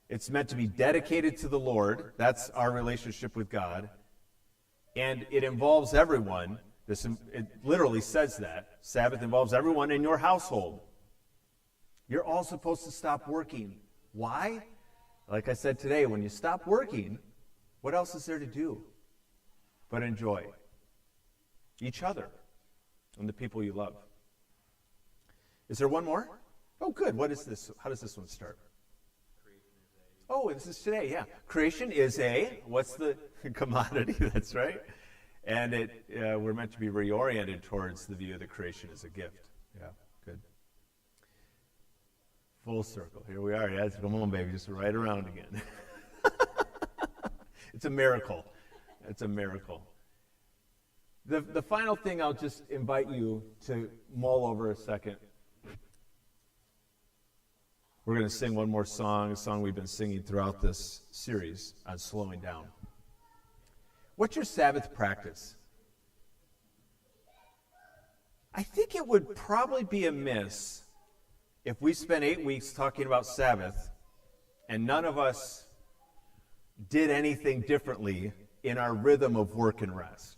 It's meant to be dedicated to the Lord. That's our relationship with God. And it involves everyone. It literally says that. Sabbath involves everyone in your household. You're all supposed to stop working. Why? Like I said today, when you stop working, what else is there to do but enjoy each other and the people you love? Is there one more? Oh, good. What is this? How does this one start? Oh, this is today, yeah. Creation is what's the commodity? That's right. And we're meant to be reoriented towards the view that creation is a gift. Yeah, good. Full circle. Here we are. Yeah, come on, baby. Just right around again. It's a miracle. It's a miracle. The final thing I'll just invite you to mull over a second. We're going to sing one more song, a song we've been singing throughout this series on slowing down. What's your Sabbath practice? I think it would probably be amiss if we spent 8 weeks talking about Sabbath and none of us did anything differently in our rhythm of work and rest.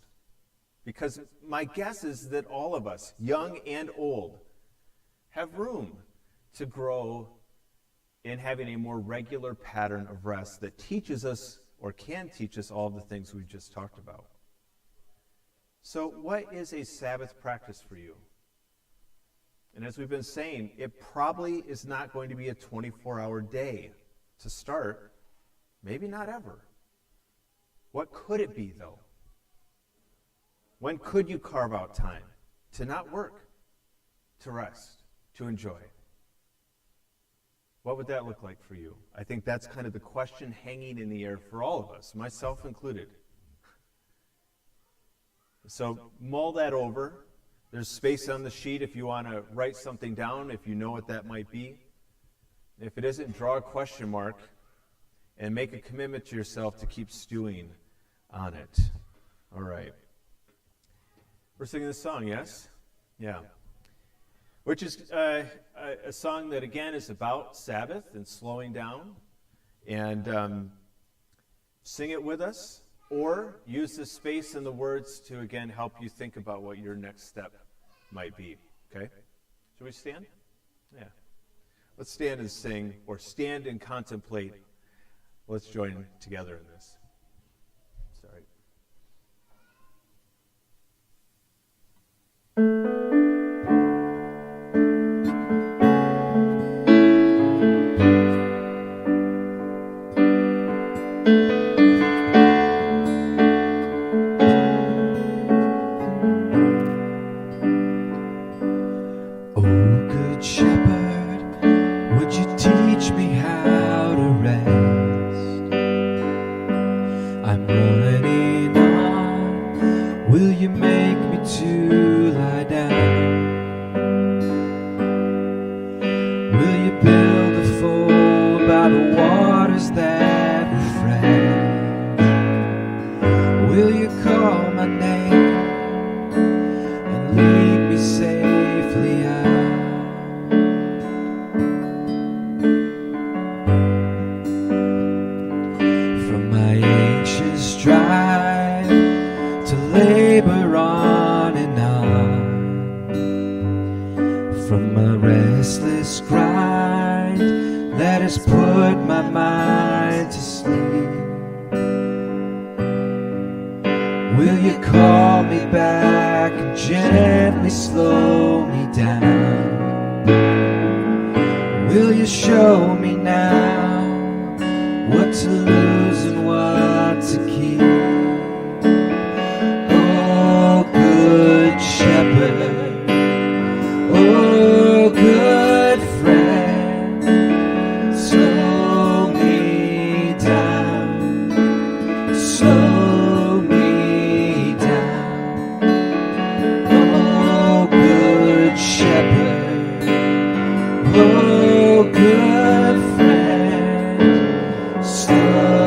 Because my guess is that all of us, young and old, have room to grow in having a more regular pattern of rest that teaches us or can teach us all the things we've just talked about. So what is a Sabbath practice for you? And as we've been saying, it probably is not going to be a 24-hour day to start, maybe not ever. What could it be, though? When could you carve out time to not work, to rest, to enjoy? What would that look like for you? I think that's kind of the question hanging in the air for all of us, myself included. So mull that over. There's space on the sheet if you want to write something down, if you know what that might be. If it isn't, draw a question mark and make a commitment to yourself to keep stewing on it. All right. We're singing this song, yes? Yeah. Which is a song that, again, is about Sabbath and slowing down. And sing it with us, or use the space and the words to, again, help you think about what your next step might be. Okay? Should we stand? Yeah. Let's stand and sing, or stand and contemplate. Let's join together in this. Sorry. Oh, good friend, slow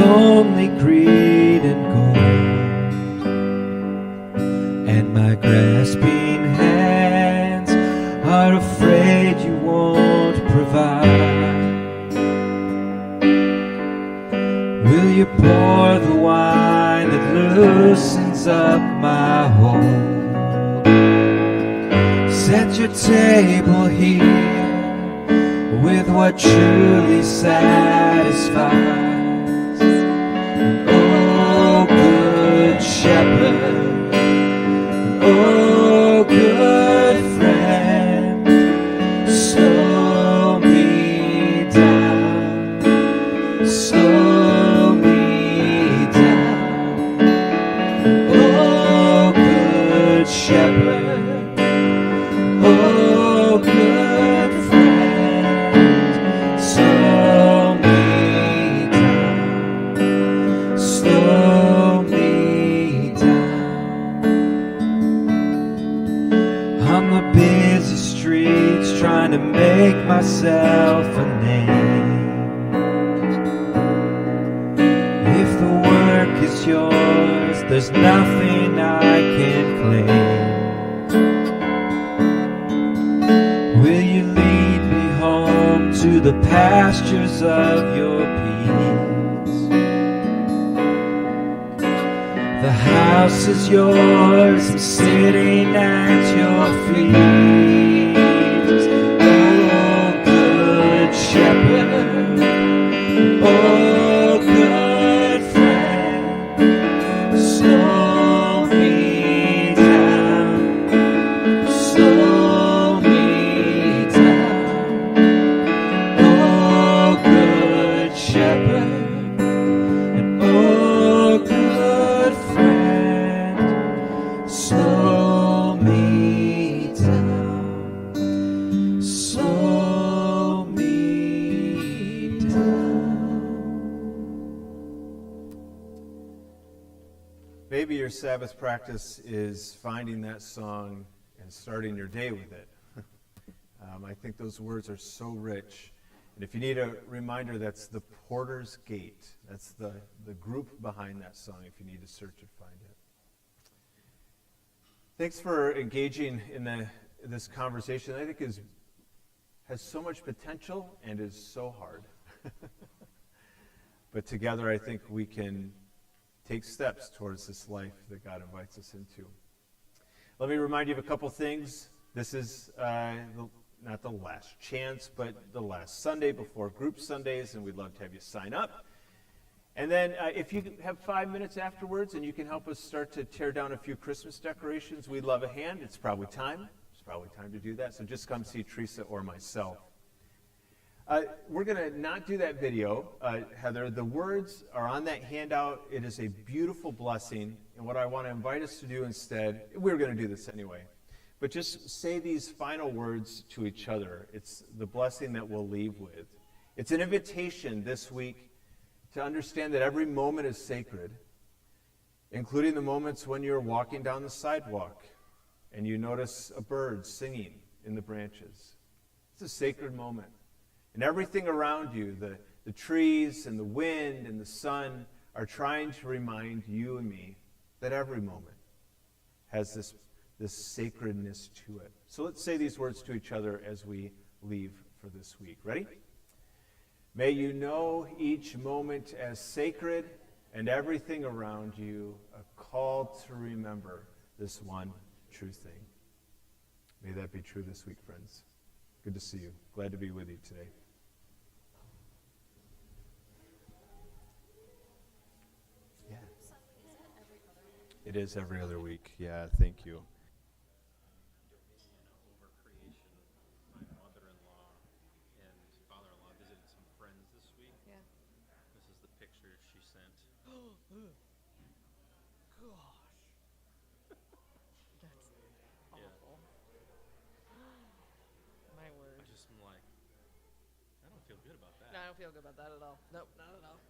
only greed and gold, and my grasping hands are afraid you won't provide. Will you pour the wine that loosens up my hold? Set your table here with what truly satisfies. Oh, good shepherd, oh, good friend, slow me down, slow me down. Oh, good shepherd, oh, good friend, slow me down, slow me down. On the busy streets trying to make myself a name. If the work is yours, there's nothing I can claim. Will you lead me home to the pastures of your peace? The house is yours, I'm sitting at your feet. Oh, good shepherd, oh, good friend, slow me down, slow me down. Oh, good shepherd, and oh, good friend, slow me down, slow me down. Maybe your Sabbath practice is finding that song and starting your day with it. I think those words are so rich. And if you need a reminder, that's the Porter's Gate. That's the group behind that song if you need to search and find it. Thanks for engaging in this conversation. I think has so much potential and is so hard. But together I think we can take steps towards this life that God invites us into. Let me remind you of a couple things. This is not the last chance, but the last Sunday before Group Sundays, and we'd love to have you sign up. And then if you have 5 minutes afterwards and you can help us start to tear down a few Christmas decorations, we'd love a hand. It's probably time. It's probably time to do that. So just come see Teresa or myself. We're going to not do that video, Heather. The words are on that handout. It is a beautiful blessing. And what I want to invite us to do instead, we're going to do this anyway, but just say these final words to each other. It's the blessing that we'll leave with. It's an invitation this week to understand that every moment is sacred, including the moments when you're walking down the sidewalk and you notice a bird singing in the branches. It's a sacred moment. And everything around you, the trees and the wind and the sun, are trying to remind you and me that every moment has this sacredness to it. So let's say these words to each other as we leave for this week. Ready? May you know each moment as sacred and everything around you a call to remember this one true thing. May that be true this week, friends. Good to see you. Glad to be with you today. Yeah. It is every other week. Yeah, thank you. Over creation, my mother-in-law and father-in-law visited some friends this week. Yeah. This is the picture she sent. That's awful. My word. I just am like, I don't feel good about that. No, I don't feel good about that at all. Nope, not at all.